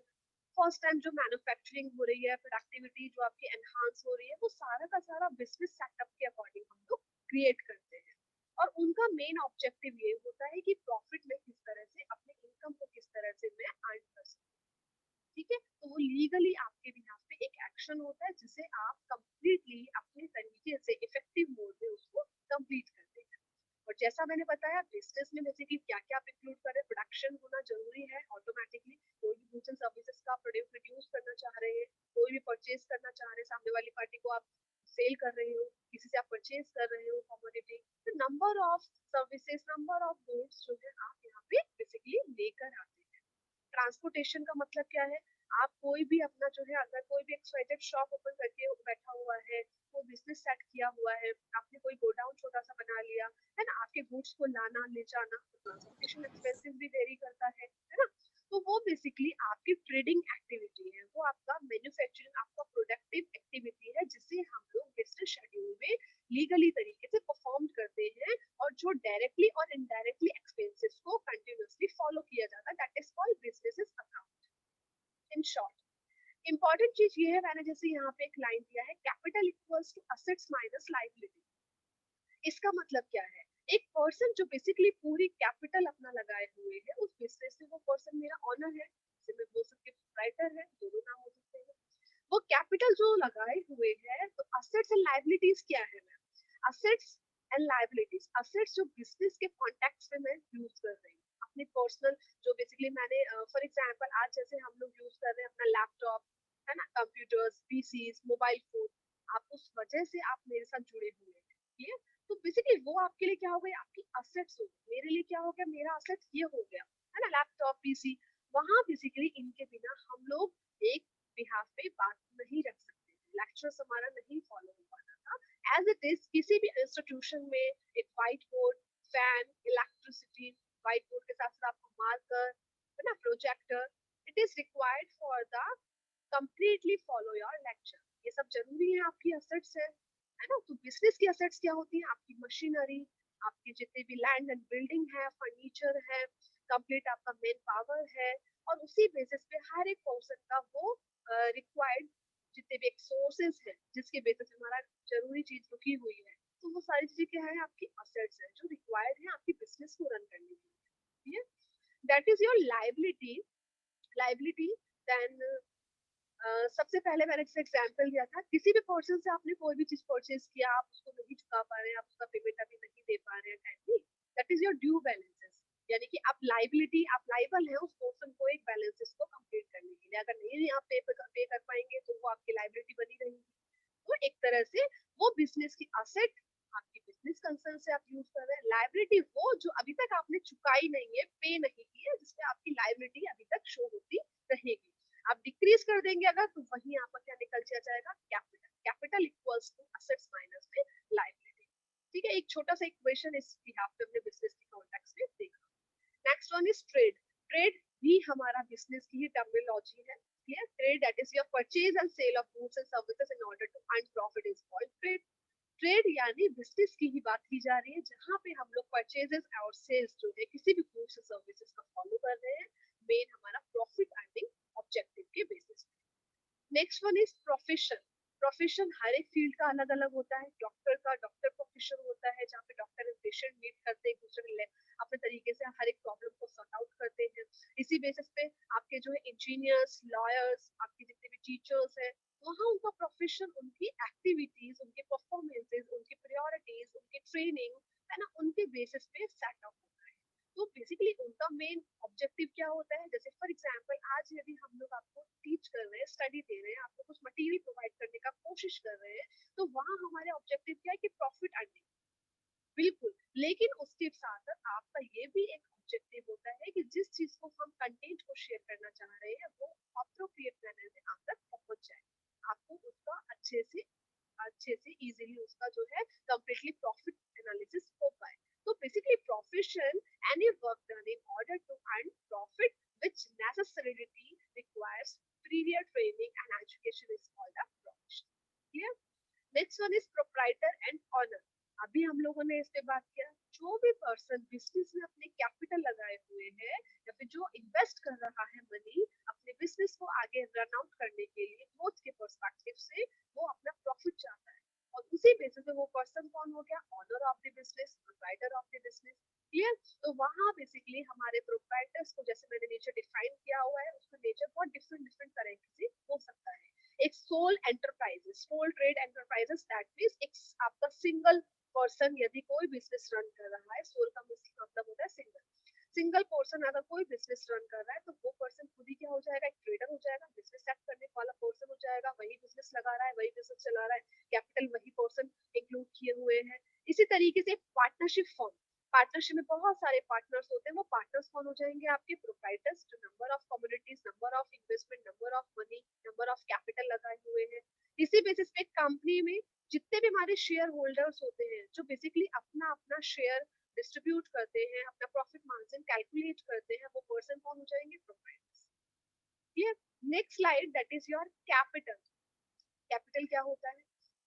फर्स्ट टाइम जो मैन्युफैक्चरिंग हो रही है, प्रोडक्टिविटी जो आपकी एनहांस हो रही है, वो सारा का सारा बिजनेस सेटअप के अकॉर्डिंग हम लोग क्रिएट करते हैं। और उनका मेन ऑब्जेक्टिव ये होता है कि प्रॉफिट में किस तरह से, अपने इनकम को किस तरह से मैं अर्न कर सकूं, ठीक है। तो वो लीगली आपके बिहाफ पे एक एक्शन होता है जिसे आप कंप्लीटली अपने तरीके से इफेक्टिव मोड में उसको कंप्लीट करते हैं। और जैसा मैंने बताया, बिजनेस में बेसिकली क्या क्या आप इंक्लूड करें, प्रोडक्शन होना जरूरी है ऑटोमेटिकली, कोई भी गुड्स एंड सर्विसेज का प्रोड्यूस करना चाह रहे हैं, कोई भी परचेज करना चाह रहे हैं, सामने वाली पार्टी को आप सेल कर रहे हो, किसी से आप परचेज कर रहे हो कमोडिटी, तो number of services, number of goods जो है आप यहाँ पे बेसिकली लेकर आते हैं। ट्रांसपोर्टेशन का मतलब क्या है, आप कोई भी अपना जो है, अगर कोई भी एक्सवाइटेड शॉप ओपन करके बैठा हुआ है, वो बिजनेस सेट किया हुआ है, आपने कोई गोडाउन छोटा सा बना लिया है ना, आपके गुड्स को लाना ले जाना, ट्रांसपोर्टेशन एक्सपेंसेस भी वेरी करता है ना। तो वो बेसिकली आपकी ट्रेडिंग एक्टिविटी है, वो आपका मैन्युफैक्चरिंग, आपका प्रोडक्टिव एक्टिविटी है, जिसे हम लोग बिजनेस शेड्यूल में लीगली तरीके से परफॉर्म करते हैं, और जो डायरेक्टली और इनडायरेक्टली एक्सपेंसेस को कंटिन्यूअसली फॉलो किया जाता है, that is called business account in short. Important चीज ये है, मैंने जैसे यहाँ पे एक लाइन दिया है, capital equals to assets minus liability. इसका मतलब क्या है, एक पर्सन जो बेसिकली पूरी कैपिटल अपना लगाए हुए है उस बिजनेस में, वो पर्सन मेरा ऑनर है, जिसे मैं बोल सकती हूँ राइटर है, दोनों नाम हो सकते हैं। वो कैपिटल जो लगाए हुए है, तो असेट्स एंड लायबिलिटीज क्या है ma'am, assets and liabilities, assets जो बिजनेस के कॉन्टेक्स्ट में मैं यूज कर रही हूँ अपनी पर्सनल, जो बेसिकली मैंने फॉर एग्जांपल आज जैसे हम लोग यूज कर रहे हैं अपना लैपटॉप, है ना, कंप्यूटर्स, पीसीज, मोबाइल फोन, आप उस वजह से आप मेरे साथ जुड़े हुए हैं, ठीक है। तो बेसिकली वो आपके लिए क्या हो गई, आपकी असेट्स हो गई, मेरे लिए क्या हो गया, मेरा असेट्स ये हो गया, है ना, लैपटॉप, पीसी। वहां बेसिकली इनके बिना हम लोग एक बिहाफ पे बात नहीं रख सकते, लेक्चर्स हमारा नहीं फॉलो हो पाता था। एज इट इज किसी भी इंस्टीट्यूशन में एक white board, fan, electricity, white board के साथ साथ आपको मार्कर, है ना, projector, it is required for the completely follow your lecture. ये सब जरूरी है, आपकी असेट्स है ना। तो बिजनेस की असेट्स क्या होती है, आपकी मशीनरी, आपके जितने भी लैंड एंड बिल्डिंग है, फर्नीचर है, कंप्लीट आपका मेन पावर है, और उसी बेसिस पे हर एक पर्सन का वो रिक्वायर्ड जितने भी एक सोर्सेज है, जिसके बेसिस पे हमारा जरूरी चीज रुकी हुई है, तो वो सारी चीजें क्या है, आपकी असेट्स है, जो रिक्वायर्ड है आपकी बिजनेस को रन करने के लिए। That is your liability. Liability then सबसे पहले मैंने जैसे एग्जांपल दिया था, किसी भी पर्सन से आपने कोई भी चीज परचेज किया, आप उसको नहीं चुका पा रहे हैं, आप उसका पेमेंट अभी नहीं दे पा रहे हैं timely, that is your due balances. यानी कि आप लाइबिलिटी, आप लाइबल है उस पर्सन को एक बैलेंसेस को कंप्लीट करने के लिए, अगर नहीं आप पे कर पाएंगे तो वो आपकी लाइबिलिटी बनी रहेगी। तो एक तरह से वो बिजनेस की असेट आपकी बिजनेस कंसर्न से आप यूज कर रहे हैं, लाइबिलिटी वो जो अभी तक आपने चुकाई नहीं है, पे नहीं की है, जिसपे आपकी लाइबिलिटी अभी तक शो होती रहेगी। आप डिक्रीज कर देंगे अगर, तो वही आपका क्या निकल जाएगा, capital. Capital equals to assets minus में लाइबिलिटी। ठीक है, एक छोटा सा इक्वेशन इस बिहाफ पे हमने बिजनेस के कॉन्टेक्स्ट में देखा। Next one is trade. Trade भी हमारा बिजनेस की ही टर्मिनोलॉजी है, clear. Trade that is your purchase and sale of goods and services in order to earn profit is called trade. Trade यानी बिजनेस की ही बात की जा रही है, जहाँ पे हम लोग परचेजेस और सेल्स जो है किसी भी गुड्स और सर्विसेज का फॉलो कर रहे हैं, मेन हमारा प्रॉफिट अर्निंग ऑब्जेक्टिव के बेसिस पे। Next one is profession. Profession हर एक फील्ड का अलग अलग होता है। डॉक्टर का डॉक्टर प्रोफेशन होता है, जहाँ पे डॉक्टर एंड पेशेंट मीट करते हैं, एक दूसरे अपने तरीके से हर एक प्रॉब्लम को सॉर्ट आउट करते हैं। इसी बेसिस पे आपके जो है इंजीनियर्स, लॉयर्स, आपके जितने भी टीचर्स हैं, वहाँ उनका प्रोफेशन, उनकी एक्टिविटीज, उनके परफॉर्मेंसेज, उनकी प्रायोरिटीज, उनकी ट्रेनिंग, है ना, उनके बेसिस पे सेट अप होता है। तो बेसिकली उनका मेन ऑब्जेक्टिव क्या होता है, जैसे फॉर एग्जांपल आज यदि हम लोग आपको टीच कर रहे हैं, स्टडी दे रहे हैं, आपको कुछ मटेरियल प्रोवाइड करने का कोशिश कर रहे हैं, तो वहाँ हमारे ऑब्जेक्टिव क्या है कि प्रॉफिट अर्निंग, बिल्कुल। लेकिन उसके साथ साथ आपका ये भी एक ऑब्जेक्टिव होता है कि जिस चीज को हम कंटेंट को शेयर करना चाह रहे हैं, वो अप्रोप्रिएट मैनर में आप तक पहुंच जाए, आपको उसका अच्छे से इजीली उसका जो है कंप्लीटली प्रॉफिट एनालिसिस हो पाए। तो basically profession, any work done in order to earn profit which necessarily requires prior training and education is called a profession. Clear? Next one is proprietor and owner. अभी हम लोगों ने इस पे बात किया, जो भी पर्सन बिजनेस में अपने कैपिटल लगाए हुए हैं, या फिर जो इन्वेस्ट कर रहा है मनी अपने बिजनेस को आगे रन आउट करने के लिए, ग्रोथ के पर्सपेक्टिव से वो अपना प्रॉफिट चाहता है, और उसी बेसिस पे वो पर्सन कौन हो गया, owner of the business, proprietor of the business. Clear? तो वहां बेसिकली हमारे प्रोप्राइटर्स को, जैसे मैंने नेचर डिफाइन किया हुआ है, उसका नेचर बहुत डिफरेंट डिफरेंट तरह से हो सकता है। एक sole enterprises, sole trade enterprises, that means एक आपका सिंगल पर्सन यदि कोई बिजनेस रन कर रहा है, सोल का मतलब होता है सिंगल। सिंगल पर्सन अगर कोई बिजनेस रन कर रहा है, तो वो पर्सन खुद ही क्या हो जाएगा, एक ट्रेडर हो जाएगा, बिजनेस सेट करने वाला पर्सन हो जाएगा, वही बिजनेस लगा रहा है, वही बिजनेस चला रहा है, कैपिटल वही पर्सन इंक्लूड किए हुए हैं। इसी तरीके से पार्टनरशिप फॉर्म, पार्टनरशिप में बहुत सारे पार्टनर्स होते हैं, वो पार्टनर्स कौन हो जाएंगे, आपके प्रोप्राइटर्स, जो number of communities, number of investment, number of money, number of capital लगाए हुए हैं। इसी बेसिस पे कंपनी में जितने भी हमारे शेयर होल्डर्स होते हैं, जो बेसिकली अपना अपना शेयर डिस्ट्रीब्यूट करते हैं, अपना प्रॉफिट मार्जिन कैलकुलेट करते हैं, वो पर्सन कौन हो जाएंगे? प्रोप्राइटर्स। ये next slide, that is your capital. Capital क्या होता है?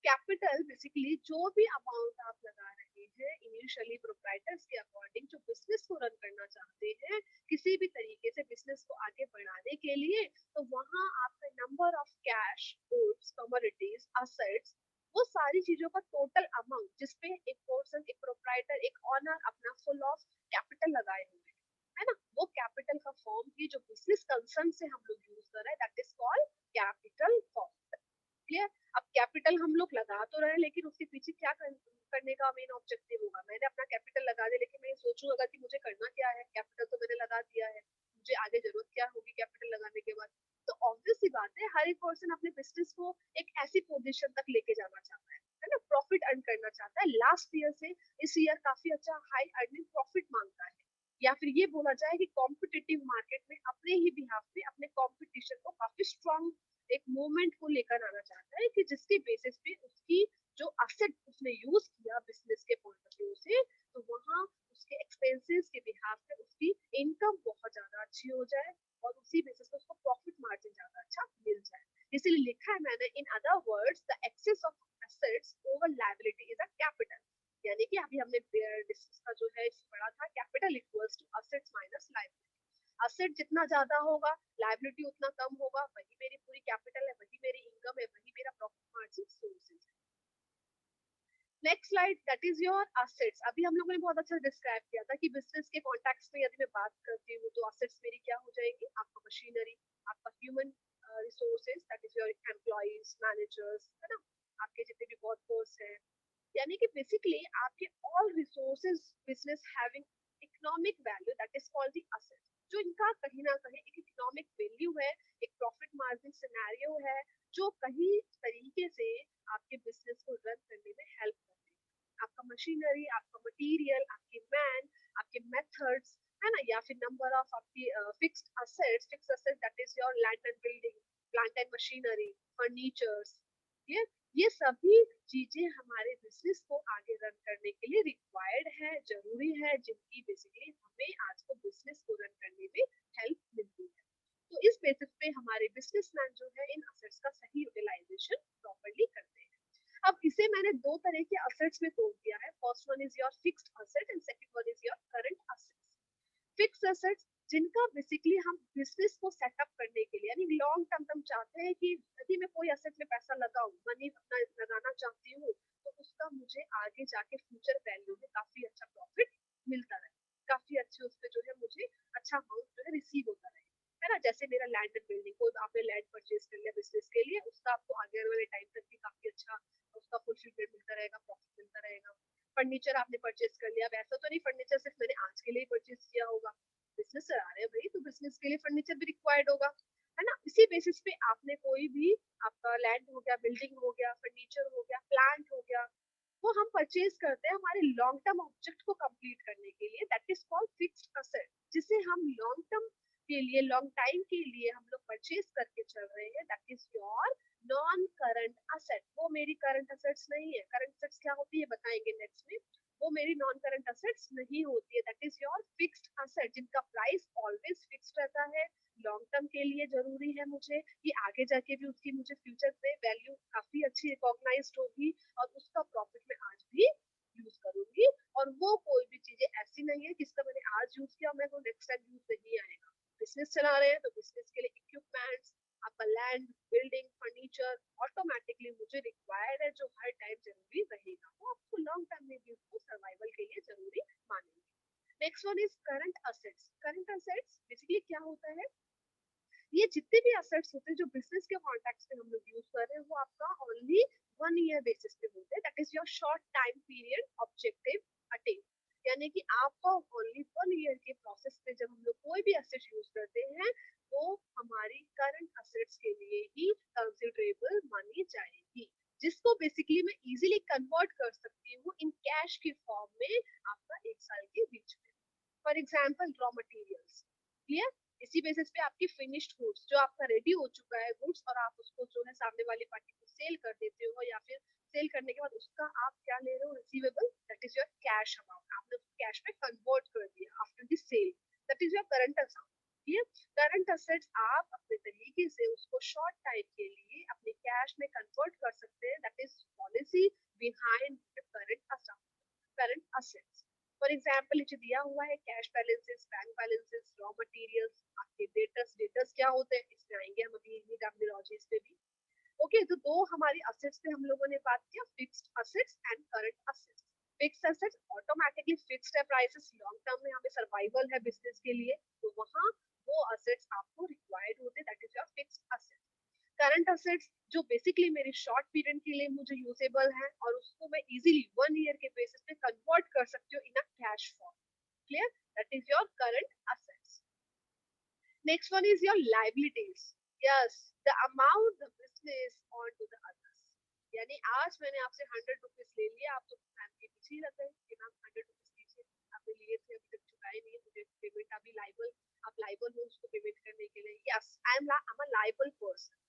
कैपिटल बेसिकली जो भी अमाउंट आप लगा रहे हैं इनिशियली प्रोप्राइटर्स के अकॉर्डिंग, जो बिजनेस को रन करना चाहते हैं किसी भी तरीके से बिजनेस को आगे बढ़ाने के लिए, तो वहां आपका number of cash, goods, commodities, assets, वो सारी चीजों का टोटल अमाउंट जिसपे एक पर्सन, एक प्रोप्राइटर, एक ऑनर अपना फुल ऑफ कैपिटल लगाए हुए हैं, है ना, वो कैपिटल का फॉर्म ही जो बिजनेस कंसर्न से हम लोग यूज कर रहे हैं, that is called capital form. Clear? अब कैपिटल हम लोग लगा तो रहे, लेकिन उसके पीछे क्या करने का मेन ऑब्जेक्टिव होगा? मैंने अपना कैपिटल लगा दिया, लेकिन मैं ये सोचूंगा कि मुझे करना क्या है, कैपिटल तो मैंने लगा दिया है, मुझे आगे जरूरत क्या होगी कैपिटल लगाने के बाद? तो ऑब्वियस सी बात है, हर एक पर्सन अपने बिजनेस को एक ऐसी पोजीशन तक लेके जाना चाहता है ना, प्रॉफिट अर्न करना चाहता है। लास्ट ईयर से इस ईयर काफी अच्छा हाई अर्निंग प्रॉफिट मांगता है, या फिर ये बोला जाए कि कॉम्पिटिटिव मार्केट में अपने ही बिहाफ पे अपने कॉम्पिटिशन को काफी स्ट्रॉन्ग एक मूवमेंट को लेकर आना चाहता है, कि जिसके बेसिस पे उसकी जो असेट उसने यूज किया बिजनेस के पॉइंट ऑफ व्यू से, तो वहाँ उसके एक्सपेंसेस के बिहाफ पे उसकी इनकम बहुत ज्यादा अच्छी हो जाए, और उसी बेसिस पे उसको प्रॉफिट मार्जिन ज्यादा अच्छा मिल जाए। इसीलिए लिखा है मैंने, in other words the excess of assets over liability is a capital. यानी कि अभी हमने डिस्कस का जो है पढ़ा था, capital equals to assets minus liability. Asset जितना ज्यादा होगा, लायबिलिटी उतना कम होगा, वही मेरी पूरी कैपिटल है, वही मेरी इनकम है, वही मेरा प्रॉफिट मार्जिन सोर्सेज है। Next slide, that is your assets. अभी हम लोगों ने बहुत अच्छा डिस्क्राइब किया था कि बिजनेस के कॉन्टेक्स्ट में यदि मैं बात करती हूँ, तो असेट्स मेरी क्या हो जाएगी? आपका मशीनरी, आपका human resources, that is your employees, managers, है ना, आपके जितने भी वर्कफोर्स है, यानी कि बेसिकली आपके all resources business having economic value, that is called the asset, जो इनका कहीं ना कहीं एक इकोनॉमिक वैल्यू है, एक प्रॉफिट मार्जिन सिनेरियो है, जो कहीं तरीके से आपके बिजनेस को रन करने में हेल्प करते हैं। आपका मशीनरी, आपका मटेरियल, आपके मैन, आपके मेथड्स, है ना, या फिर नंबर ऑफ आपकी fixed assets, fixed asset that is your land and building, plant and machinery, furnitures, ये सभी चीजें हमारे बिजनेस को आगे रन करने के लिए रिक्वायर्ड है, जरूरी है, जिनकी बेसिकली हमें आज को बिजनेस को रन करने में हेल्प मिलती है। तो इस बेसिस पे हमारे बिजनेसमैन जो है इन असेट्स का सही यूटिलाइजेशन प्रॉपर्ली करते हैं। अब इसे मैंने दो तरह के असेट्स में तोड़ दिया है। First one is your fixed asset and second one is your current assets. Fix assets जिनका बेसिकली हम बिजनेस को सेटअप करने के लिए, यानी लॉन्ग टर्म हम चाहते हैं कि यदि मैं कोई एसेट में पैसा लगाऊं, मनी अपना लगाना चाहती हूँ, तो उसका मुझे आगे जाके फ्यूचर वैल्यू में काफी अच्छा प्रॉफिट मिलता रहे, काफी अच्छे उस पर जो है मुझे अच्छा अमाउंट जो है रिसीव होता रहे, है ना। जैसे मेरा लैंड एंड बिल्डिंग, कोई आपने लैंड परचेज कर लिया बिजनेस के लिए, उसका आपको आगे वाले टाइम तक भी काफी अच्छा उसका फुलफिलमेंट मिलता रहेगा, प्रॉफिट मिलता रहेगा। फर्नीचर आपने परचेज कर लिया, वैसा तो नहीं फर्नीचर सिर्फ मैंने आज के लिए परचेज किया होगा, बिजनेस चला रहे हैं भाई, तो बिजनेस के लिए फर्नीचर भी रिक्वायर्ड होगा, है ना। इसी बेसिस पे आपने कोई भी, आपका लैंड हो गया, बिल्डिंग हो गया, फर्नीचर हो गया, प्लांट हो गया, वो हम परचेज करते हैं हमारे लॉन्ग टर्म ऑब्जेक्ट को कंप्लीट करने के लिए, that is called fixed asset, जिसे हम लॉन्ग टर्म के लिए, लॉन्ग टाइम के लिए हम लोग परचेज करके चल रहे हैं, that is your non current asset. वो मेरी करंट असेट्स नहीं है। करंट असेट्स क्या होती है बताएंगे नेक्स्ट में। वो मेरी नॉन करंट असेट्स नहीं होती है, that is your fixed asset, जिनका प्राइस ऑलवेज फिक्स्ड रहता है, लॉन्ग टर्म के लिए जरूरी है मुझे कि आगे जाके भी उसकी मुझे फ्यूचर में वैल्यू काफी अच्छी रिकॉग्नाइज्ड होगी, और उसका प्रॉफिट मैं आज भी यूज करूंगी, और वो कोई भी चीजें ऐसी नहीं है जिसका मैंने आज यूज किया मैं वो नेक्स्ट टाइम यूज नहीं आएगा। बिजनेस चला रहे हैं तो बिजनेस के लिए इक्विपमेंट्स, आपका लैंड, बिल्डिंग, फर्नीचर ऑटोमेटिकली मुझे रिक्वायर्ड है, जो हर टाइम जरूरी रहेगा, वो आपको लॉन्ग टर्म में भी उसको सर्वाइवल के लिए जरूरी मानेंगे। Next one is current assets. Current assets basically क्या होता है? ये जितने भी असेट्स होते हैं जो बिजनेस के कॉन्टेक्स्ट में हम लोग यूज कर रहे हैं, वो आपका ओनली 1 ईयर बेसिस पे होते हैं, that is your short time period objective attain. यानी कि आपका ओनली 1 ईयर के प्रोसेस पे जब हम लोग कोई भी असेट यूज करते हैं, वो हमारी करंट असेट्स के लिए ही कंसिडरेबल मानी जाएगी, जिसको बेसिकली मैं इजीली कन्वर्ट कर सकती हूँ इन कैश के फॉर्म में आपका 1 साल के बीच में। For example raw materials, clear. इसी बेसिस पे आपकी फिनिश्ड गुड्स, जो आपका रेडी हो चुका है गुड्स, और आप उसको जो है सामने वाली पार्टी को सेल कर देते हो, या फिर सेल करने के बाद उसका आप क्या ले रहे हो? Receivable, that is your cash amount. आपने कैश में कन्वर्ट कर दिया after the sale, that is your current asset. ये करंट असेट्स आप अपने तरीके से उसको शॉर्ट टाइम के लिए अपने कैश में कन्वर्ट कर सकते हैं, that is policy behind the current assets. For example नीचे दिया हुआ है cash balances, bank balances, raw materials, आपके डेटर्स। डेटर्स क्या होते हैं इसमें आएंगे हम अभी इन्हीं टर्मिनोलॉजीज पे भी। ओके तो दो हमारी असेट्स पे हम लोगों ने बात किया, fixed assets and current assets. Fixed assets automatically fixed है, प्राइसेस लॉन्ग टर्म में, यहाँ पे सर्वाइवल है बिजनेस के लिए, तो वहाँ वो असेट्स आपको रिक्वायर्ड होते हैं, that is your fixed assets. Current assets जो बेसिकली मेरे शॉर्ट पीरियड के लिए मुझे यूजेबल है और उसको मैं इजीली 1 ईयर के बेसिस पे कन्वर्ट कर सकती हूँ in a cash form. Clear, that is your current assets. Next one is your liabilities. Yes, the amount the business on to the others. यानी आज मैंने आपसे 100 रुपीज ले लिया, आप तो मैम के पीछे ही लग गए कि मैम 100 रुपीज दीजिए, आपने लिए थे अभी तक चुकाए नहीं, मुझे पेमेंट अभी लाइबल, आप लाइबल हो उसको पेमेंट करने के लिए। Yes, I am a liable person.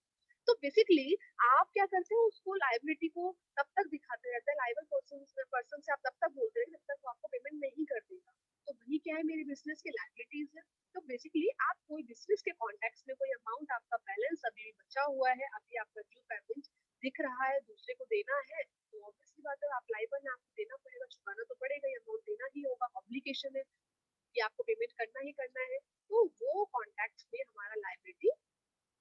तो बेसिकली आप क्या करते हो, उसको लाइबिलिटी को तब तक दिखाते रहते हैं, लाइबल पर्सन से आप तब तक बोलते हैं जब तक वो आपको पेमेंट नहीं कर देगा। तो वही क्या है, मेरी बिजनेस की लाइबिलिटीज है। तो बेसिकली आप कोई बिजनेस के कॉन्टेक्स्ट में कोई अमाउंट आपका बैलेंस अभी भी बचा हुआ है, अभी आपका ड्यू पेमेंट दिख रहा है, दूसरे को देना है, तो ऑब्वियसली बात है आप लाइबल है, आपको देना पड़ेगा, चुकाना तो पड़ेगा, ये अमाउंट देना ही होगा, ऑब्लिगेशन है कि आपको पेमेंट करना ही करना है। तो वो कॉन्टेक्ट में हमारा लाइबिलिटी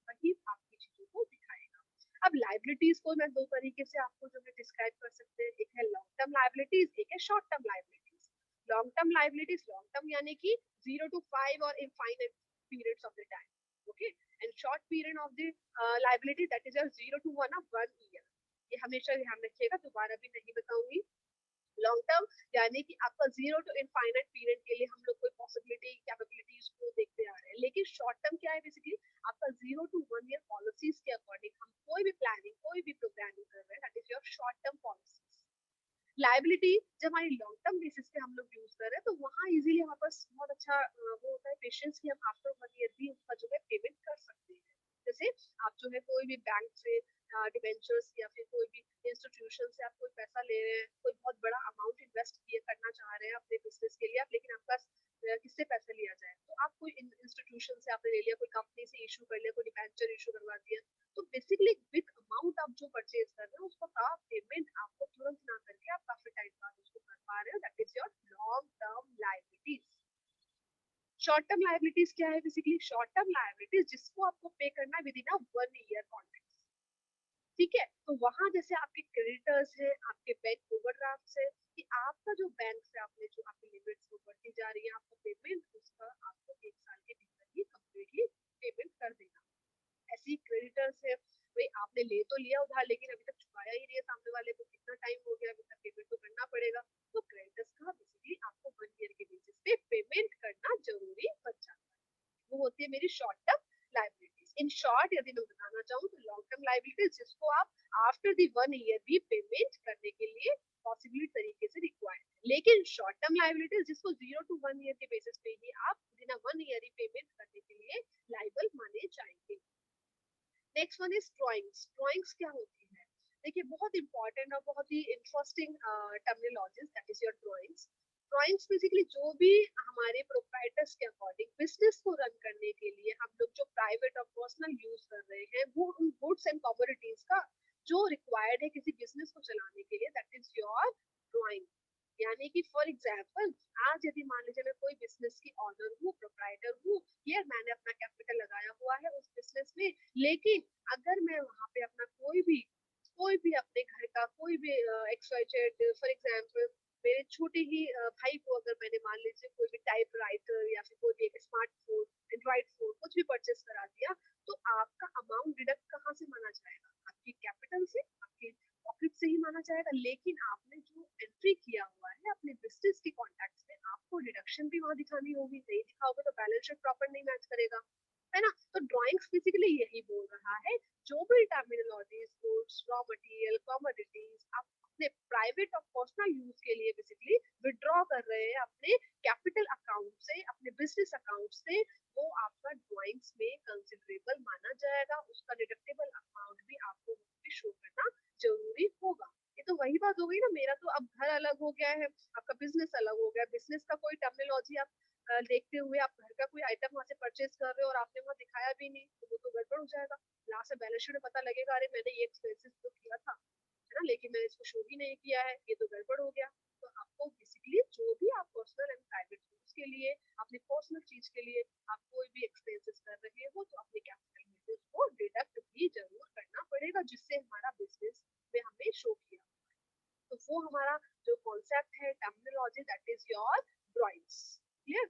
वही आपकी चीजों को दिखाएगा। अब लाइबिलिटीज को मैं दो तरीके से आपको जो है डिस्क्राइब कर सकते हैं, एक है लॉन्ग टर्म लाइबिलिटीज, एक है short term liabilities. Long term liabilities, long term यानी कि 0 to 5 और infinite periods of the time. Okay, and short period of the liability that is 0 to 1 year. ये हमेशा ध्यान रखिएगा, दोबारा भी नहीं बताऊंगी। लॉन्ग टर्म यानी कि आपका 0 to इनफाइनाइट पीरियड के लिए हम लोग कोई पॉसिबिलिटी कैपेबिलिटीज को देखते आ रहे हैं। लेकिन शॉर्ट टर्म क्या है, बेसिकली आपका 0 to 1 ईयर पॉलिसीज के अकॉर्डिंग हम कोई भी प्लानिंग, कोई भी प्रोग्रामिंग कर रहे हैं, that is your short term policies. Liability जब हमारी लॉन्ग टर्म बेसिस पे हम लोग यूज कर रहे हैं, तो वहाँ इजीली हमारे पास बहुत अच्छा वो होता है पेशेंस कि हम आफ्टर 1 ईयर भी उसका जो है पेमेंट कर सकते हैं। जैसे आप जो है कोई भी बैंक से डिबेंचर्स या फिर कोई भी इंस्टीट्यूशन से आप कोई पैसा ले रहे हैं, कोई बहुत बड़ा अमाउंट इन्वेस्ट किए करना चाह रहे हैं अपने बिजनेस के लिए आप, लेकिन आपका किससे पैसा लिया जाए, तो आप कोई इंस्टीट्यूशन से आपने ले लिया, कोई कंपनी से इशू कर लिया, कोई डिबेंचर इशू करवा दिया, तो बेसिकली बिग अमाउंट आप जो परचेज कर रहे हो उसका का पेमेंट आपको तुरंत ना करके आप काफी टाइम बाद उसको कर पा रहे हो, that is your long term liabilities. Short term liabilities क्या है, बेसिकली शॉर्ट टर्म लाइबिलिटीज जिसको आपको पे करना है with in a 1 year contract. ठीक है, तो वहां जैसे आपके क्रेडिटर्स है, आपके बैंक ओवरड्राफ्ट है, कि आपका जो बैंक से आपने जो आपकी लिमिट्स वो बढ़ती जा रही है, आपको पेमेंट उसका आपको 1 साल के भीतर ही कम्प्लीटली पेमेंट कर देना। ऐसी क्रेडिटर्स है, भाई आपने ले तो लिया उधार लेकिन अभी तक चुकाया ही नहीं है सामने वाले को, कितना टाइम हो गया, अभी तक पेमेंट तो करना पड़ेगा। तो क्रेडिटर्स का बेसिकली आपको 1 ईयर के बेसिस पे पेमेंट करना जरूरी बन जाता है। वो होती है मेरी short term liabilities. In short यदि मैं बताना चाहूँ तो लॉन्ग टर्म लाइबिलिटीज जिसको आप आफ्टर दी 1 ईयर भी पेमेंट करने के लिए पॉसिबल तरीके से रिक्वायर्ड है। लेकिन शॉर्ट टर्म लाइबिलिटीज जिसको 0 to 1 ईयर के बेसिस पे ही आप बिना 1 ईयर ही पेमेंट करने के लिए लाइबल माने जाएंगे। Next one is drawings. Drawings क्या होती है, देखिए बहुत इंपॉर्टेंट और बहुत ही interesting terminologies, that is your drawings. Drawings basically जो भी हमारे प्रोप्राइटर्स के अकॉर्डिंग बिजनेस को रन करने के लिए हम लोग जो प्राइवेट और पर्सनल यूज कर रहे हैं, वो उन गुड्स एंड कमोडिटीज का जो रिक्वायर्ड है किसी बिजनेस को चलाने के लिए, दैट इज योर ड्राइंग। यानी कि फॉर एग्जाम्पल आज यदि मान लीजिए मैं कोई बिजनेस की ऑनर हूँ, प्रोप्राइटर हूँ, यार मैंने अपना कैपिटल लगाया हुआ है उस बिजनेस में, लेकिन अगर मैं वहां पे अपना कोई भी अपने घर का कोई भी एक्सवाइजेड, फॉर एग्जांपल मेरे छोटे ही भाई को अगर मैंने मान लीजिए कोई भी टाइप राइटर या फिर कोई भी एक स्मार्टफोन, एंड्रॉइड फोन कुछ भी परचेस करा दिया, तो आपका अमाउंट डिडक्ट कहाँ से माना जाएगा, आपकी कैपिटल से, आपके पॉकेट से ही माना जाएगा। लेकिन आपने जो एंट्री किया हुआ है अपने बिजनेस के कॉन्टैक्ट में, आपको डिडक्शन भी वहां दिखानी होगी, नहीं दिखाओगे तो बैलेंस शीट प्रॉपर नहीं मैच करेगा, है ना। तो ड्राइंग्स बेसिकली यही बोल रहा है, जो भी terminologies, goods, raw material, commodities आप अपने प्राइवेट और पर्सनल यूज के लिए बेसिकली विड्रॉ कर रहे हैं अपने कैपिटल अकाउंट से, अपने बिजनेस अकाउंट से, वो आपका ड्राइंग्स में कंसिडरेबल माना जाएगा, उसका डिडक्टेबल अमाउंट भी आपको शो करना जरूरी होगा। ये तो वही बात हो गई ना, मेरा तो अब घर अलग हो गया है, आपका बिजनेस अलग हो गया। बिजनेस का कोई टर्मिनोलॉजी आप देखते हुए आप घर का कोई आइटम वहां से परचेज कर रहे हो और आपने वहां दिखाया भी नहीं, तो वो तो गड़बड़ हो जाएगा। लास्ट में बैलेंस शीट में पता लगेगा अरे मैंने ये एक्सपेंसेस तो किया था, है ना, लेकिन मैंने इसको शो ही नहीं किया है, ये तो गड़बड़ हो गया। तो आपको बेसिकली जो भी आप पर्सनल एंड प्राइवेट यूज के लिए, अपनी पर्सनल चीज के लिए आप कोई भी एक्सपेंसेस कर रहे हो, तो अपने कैपिटल में उसको डिडक्ट भी जरूर करना पड़ेगा, जिससे हमारा बिजनेस में हमें शो किया। तो वो हमारा जो कॉन्सेप्ट है, terminology, that is your drawings. Clear?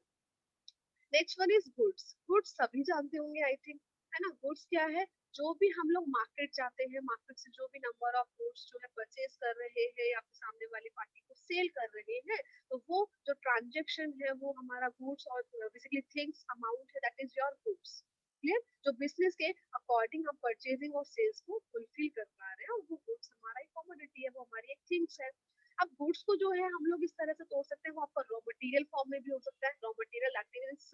Next one is goods. Goods सभी जानते होंगे आई थिंक, है ना। गुड्स क्या है? जो भी हम लोग मार्केट जाते हैं, मार्केट से जो भी नंबर ऑफ गुड्स जो है परचेज कर रहे हैं या फिर सामने वाली पार्टी को सेल कर रहे हैं, तो वो जो ट्रांजेक्शन है वो हमारा गुड्स और बेसिकली थिंग्स अमाउंट है, that is your goods. Clear? जो बिजनेस के अकॉर्डिंग हम परचेजिंग और सेल्स को फुलफिल कर पा रहे हैं, और वो गुड्स हमारा एक कमोडिटी है, वो हमारी एक थिंग्स है। अब गुड्स को जो है हम लोग इस तरह से तोड़ सकते हैं, वो आपका रॉ मटेरियल फॉर्म में भी हो सकता है। रॉ मटेरियल दैट मींस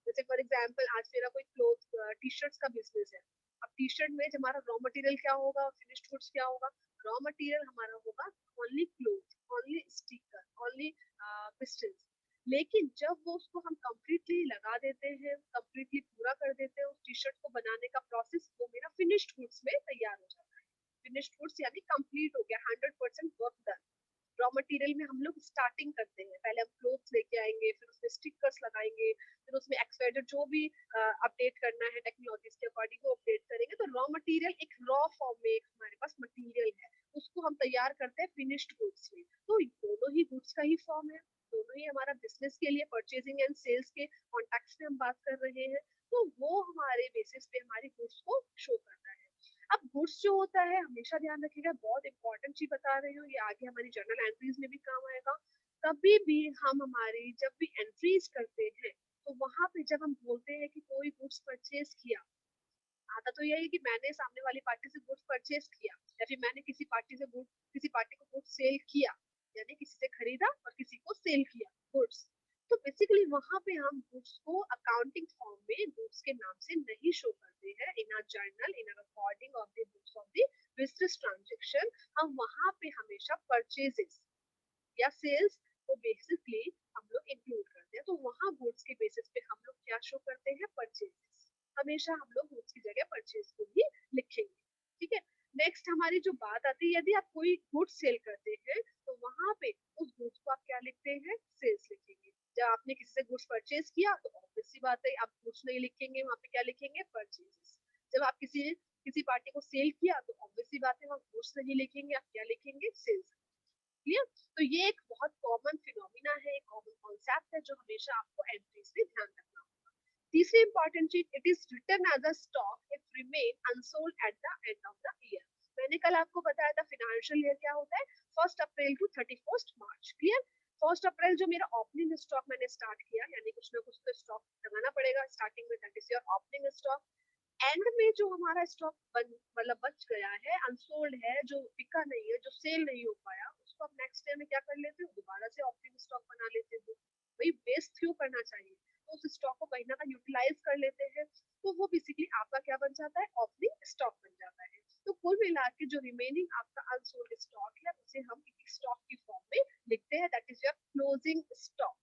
जैसे फॉर एग्जांपल आज मेरा कोई क्लोथ टी शर्ट्स का बिजनेस है। अब टी शर्ट में हमारा रॉ मटेरियल क्या होगा, फिनिश्ड गुड्स क्या होगा? रॉ मटेरियल हमारा होगा only cloth, only sticker, only pistols. लेकिन जब वो उसको हम कंप्लीटली लगा देते हैं, कंप्लीटली पूरा कर देते हैं, उस टी शर्ट को बनाने का प्रोसेस वो मेरा फिनिश्ड गुड्स में तैयार हो जाता है। फिनिश्ड गुड्स यानी कंप्लीट हो गया, 100% वर्क डन। रॉ मटेरियल में हम लोग स्टार्टिंग करते हैं, पहले हम क्लोथ्स लेके आएंगे, फिर उसमें स्टिकर्स लगाएंगे, फिर उसमें एक्सपायर्ड जो भी अपडेट करना है टेक्नोलॉजीज के अकॉर्डिंग वो अपडेट करेंगे। तो रॉ मटेरियल एक रॉ फॉर्म में एक हमारे पास मटेरियल है, उसको हम तैयार करते हैं फिनिश्ड गुड्स में। तो दोनों ही गुड्स का ही फॉर्म है, दोनों ही हमारा बिजनेस के लिए परचेजिंग एंड सेल्स के कॉन्टेक्ट में हम बात कर रहे हैं। तो वो हमारे बेसिस पे हमारी गुड्स को शो करता है। अब गुड्स जो होता है, हमेशा ध्यान रखिएगा, बहुत इंपॉर्टेंट चीज बता रही हूँ, ये आगे हमारी जर्नल एंट्रीज में भी काम आएगा। कभी भी हम हमारी जब भी एंट्रीज करते हैं, तो वहां पे जब हम बोलते हैं कि कोई गुड्स परचेज किया, आता तो यही है कि मैंने सामने वाली पार्टी से गुड्स परचेज किया, या फिर मैंने किसी पार्टी को गुड्स सेल किया, यानी किसी से खरीदा और किसी को सेल किया गुड्स। तो बेसिकली वहां पे हम गुड्स को अकाउंटिंग फॉर्म में गुड्स के नाम से नहीं शो करते हैं in a journal, in a recording of the books of the business transaction. हम वहां पे हमेशा परचेजेस या सेल्स को बेसिकली हम लोग इंक्लूड करते हैं। तो वहां गुड्स के बेसिस पे हम लोग क्या शो करते हैं? परचेजेस। हमेशा हम लोग गुड्स की जगह परचेज को ही लिखेंगे। ठीक है। नेक्स्ट हमारी जो बात आती है, यदि आप कोई गुड्स सेल करते हैं, तो वहां पे उस गुड्स को आप क्या लिखते हैं? सेल्स लिखेंगे। जब आपने किसी से गुड्स परचेज किया, तो ऑब्वियस सी बात है आप गुड्स नहीं लिखेंगे, वहां पे क्या लिखेंगे? परचेजेस। जब आप किसी किसी पार्टी को सेल किया, तो ऑब्वियस सी बात है वहां गुड्स नहीं लिखेंगे, आप क्या लिखेंगे? सेल्स। क्लियर? तो ये एक बहुत कॉमन फिनोमिना है, एक कॉमन कॉन्सेप्ट है, जो हमेशा आपको एंट्रीज में ध्यान रखना होगा। तीसरी इंपॉर्टेंट चीज, it is return as a stock if remain unsold at the end of the year. मैंने कल आपको बताया था फिनेंशियल ईयर क्या होता है, 1 अप्रैल टू 31 मार्च। क्लियर? 1 अप्रैल जो मेरा ओपनिंग स्टॉक मैंने स्टार्ट किया, यानी कुछ ना कुछ तो स्टॉक लगाना पड़ेगा स्टार्टिंग में, that is your opening stock. And में जो हमारा स्टॉक मतलब बच गया है, अनसोल्ड है, जो बिका नहीं है, जो सेल नहीं हो पाया, उसको आप नेक्स्ट ईयर में क्या कर लेते हो? दोबारा से ऑपनिंग स्टॉक बना लेते हो। भाई वेस्ट क्यों करना चाहिए? तो उस स्टॉक को कहीं ना कहीं यूटिलाइज कर लेते हैं, तो वो बेसिकली आपका क्या बन जाता है? ओपनिंग स्टॉक बन जाता है। तो कुल मिला के जो रिमेनिंग आपका अनसोल्ड स्टॉक है, उसे हम स्टॉक की फॉर्म में लिखते हैं, that is your closing stock.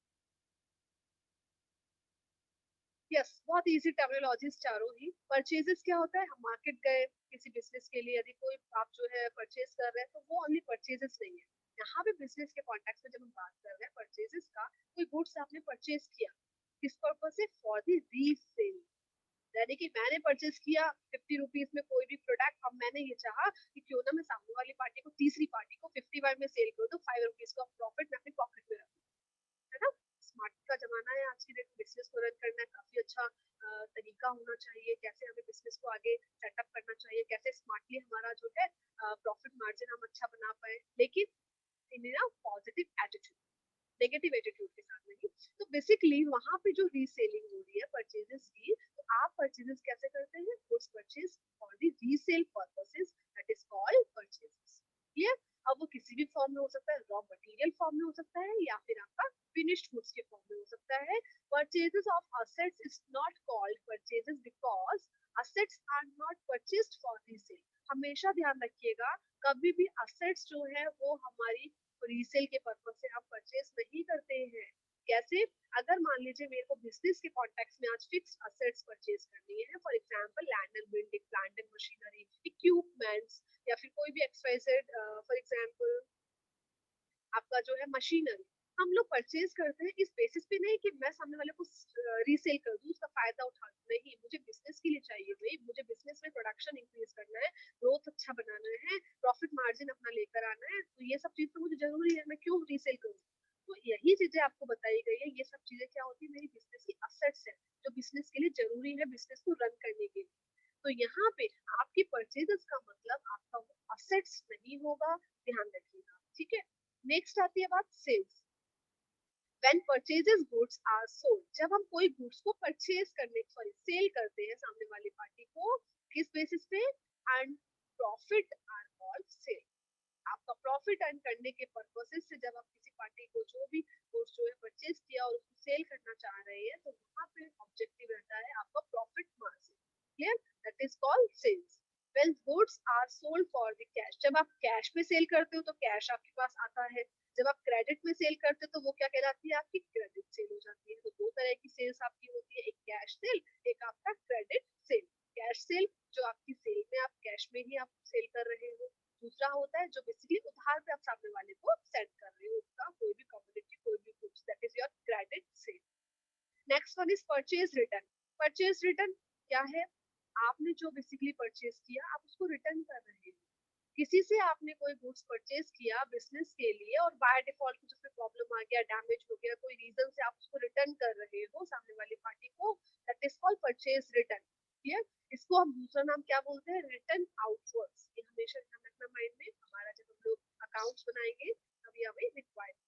Yes, बहुत इजी टर्मिनोलॉजीज चारों ही। परचेजेस क्या होता है? हम मार्केट गए किसी बिजनेस के लिए, यदि कोई आप जो है परचेज कर रहे हैं, तो वो ओनली परचेजेस नहीं है। यहाँ पे बिजनेस के कॉन्टेक्स्ट में जब हम बात कर रहे हैं परचेजेस का, कोई गुड्स आपने परचेज किया, किस पर्पज से? For the resale. यानी कि मैंने परचेज किया 50 रुपीज में कोई भी प्रोडक्ट, अब मैंने ये चाहा कि क्यों ना मैं सामने वाली पार्टी को, तीसरी पार्टी को 55 में सेल कर दूं, 5 रुपीज का प्रॉफिट मैं अपनी पॉकेट में रखूं, है ना। स्मार्ट का जमाना है आज की डेट, बिजनेस को रन करना काफी अच्छा तरीका होना चाहिए, कैसे हमें बिजनेस को आगे सेटअप करना चाहिए, कैसे स्मार्टली हमारा जो है प्रॉफिट मार्जिन हम अच्छा बना पाए, लेकिन in positive attitude, negative attitude के साथ नहीं। तो बेसिकली वहां पे जो रीसेलिंग हो रही है परचेजेस की, तो आप परचेजेस कैसे करते हैं? Goods purchase for the resale purposes, that is called purchases. Clear? अब वो किसी भी फॉर्म में हो सकता है, रॉ मटेरियल फॉर्म में हो सकता है, या फिर आपका फिनिश्ड गुड्स के फॉर्म में हो सकता है। Purchases of assets is not called purchases because assets are not purchased for resale. हमेशा ध्यान रखिएगा, कभी भी असेट्स जो है वो हमारी रीसेल के पर्पज से आप परचेज नहीं करते हैं। कैसे? अगर मान लीजिए मेरे को बिजनेस के कॉन्टेक्स्ट में आज फिक्स असेट्स परचेज करनी है, for example land and building, plant and machinery, equipments, या फिर कोई भी एक्सवाइजेड, फॉर एग्जांपल आपका जो है मशीनरी, हम लोग परचेज करते हैं इस बेसिस पे नहीं कि मैं सामने वाले को रीसेल कर दूं, उसका फायदा उठा दूं। नहीं, मुझे बिजनेस के लिए चाहिए भाई, मुझे बिजनेस में प्रोडक्शन इंक्रीज करना है, ग्रोथ अच्छा बनाना है, प्रॉफिट मार्जिन अपना लेकर आना है, तो ये सब चीज तो मुझे जरूरी है, मैं क्यों रीसेल करूँ? तो यही चीजें आपको बताई गई है, ये सब चीजें क्या होती है, मेरी बिजनेस की असेट्स है जो बिजनेस के लिए जरूरी है, बिजनेस को रन करने के लिए। तो यहाँ पे आपकी परचेजेस का मतलब आपका असेट्स नहीं होगा, ध्यान रखिएगा, ठीक है। नेक्स्ट आती है बात sales. When purchases goods are sold, जब हम कोई गुड्स को परचेज करने, सॉरी सेल करते हैं सामने वाली पार्टी को, किस बेसिस पे? And profit are called sale. आपका प्रॉफिट अर्न करने के पर्पसेस से जब आप किसी पार्टी को जो भी गुड्स जो है परचेज किया और उसको सेल करना चाह रहे हैं, तो वहां पे ऑब्जेक्टिव रहता है आपका profit margin. Clear? That is called sales. When goods are sold for the cash, जब आप कैश में सेल करते हो तो कैश आपके पास आता है, जब आप क्रेडिट में सेल करते हो तो वो क्या कहलाती है? आपकी क्रेडिट सेल हो जाती है। तो दो तरह की सेल्स आपकी होती है, एक कैश सेल, एक आपका क्रेडिट सेल। कैश सेल जो आपकी सेल में आप कैश में ही आप सेल कर रहे हो, दूसरा होता है जो बेसिकली उधार पे आप सामने वाले को सेंड कर रहे हो, उसका कोई भी कमोडिटी, कोई भी goods, that is your credit sale. Next one is purchase return. Purchase return क्या है? आपने जो बेसिकली परचेज किया आप उसको रिटर्न कर रहे हो। किसी से आपने कोई गुड्स परचेज किया बिजनेस के लिए और बाय डिफॉल्ट कुछ उसमें प्रॉब्लम आ गया, डैमेज हो गया, कोई रीजन से आप उसको रिटर्न कर रहे हो सामने वाली पार्टी को, that is called purchase return. Clear? इसको हम दूसरा नाम क्या बोलते हैं? Return outwards. ये हमेशा ध्यान रखना माइंड में, हमारा जब हम लोग अकाउंट्स बनाएंगे तभी हमें required.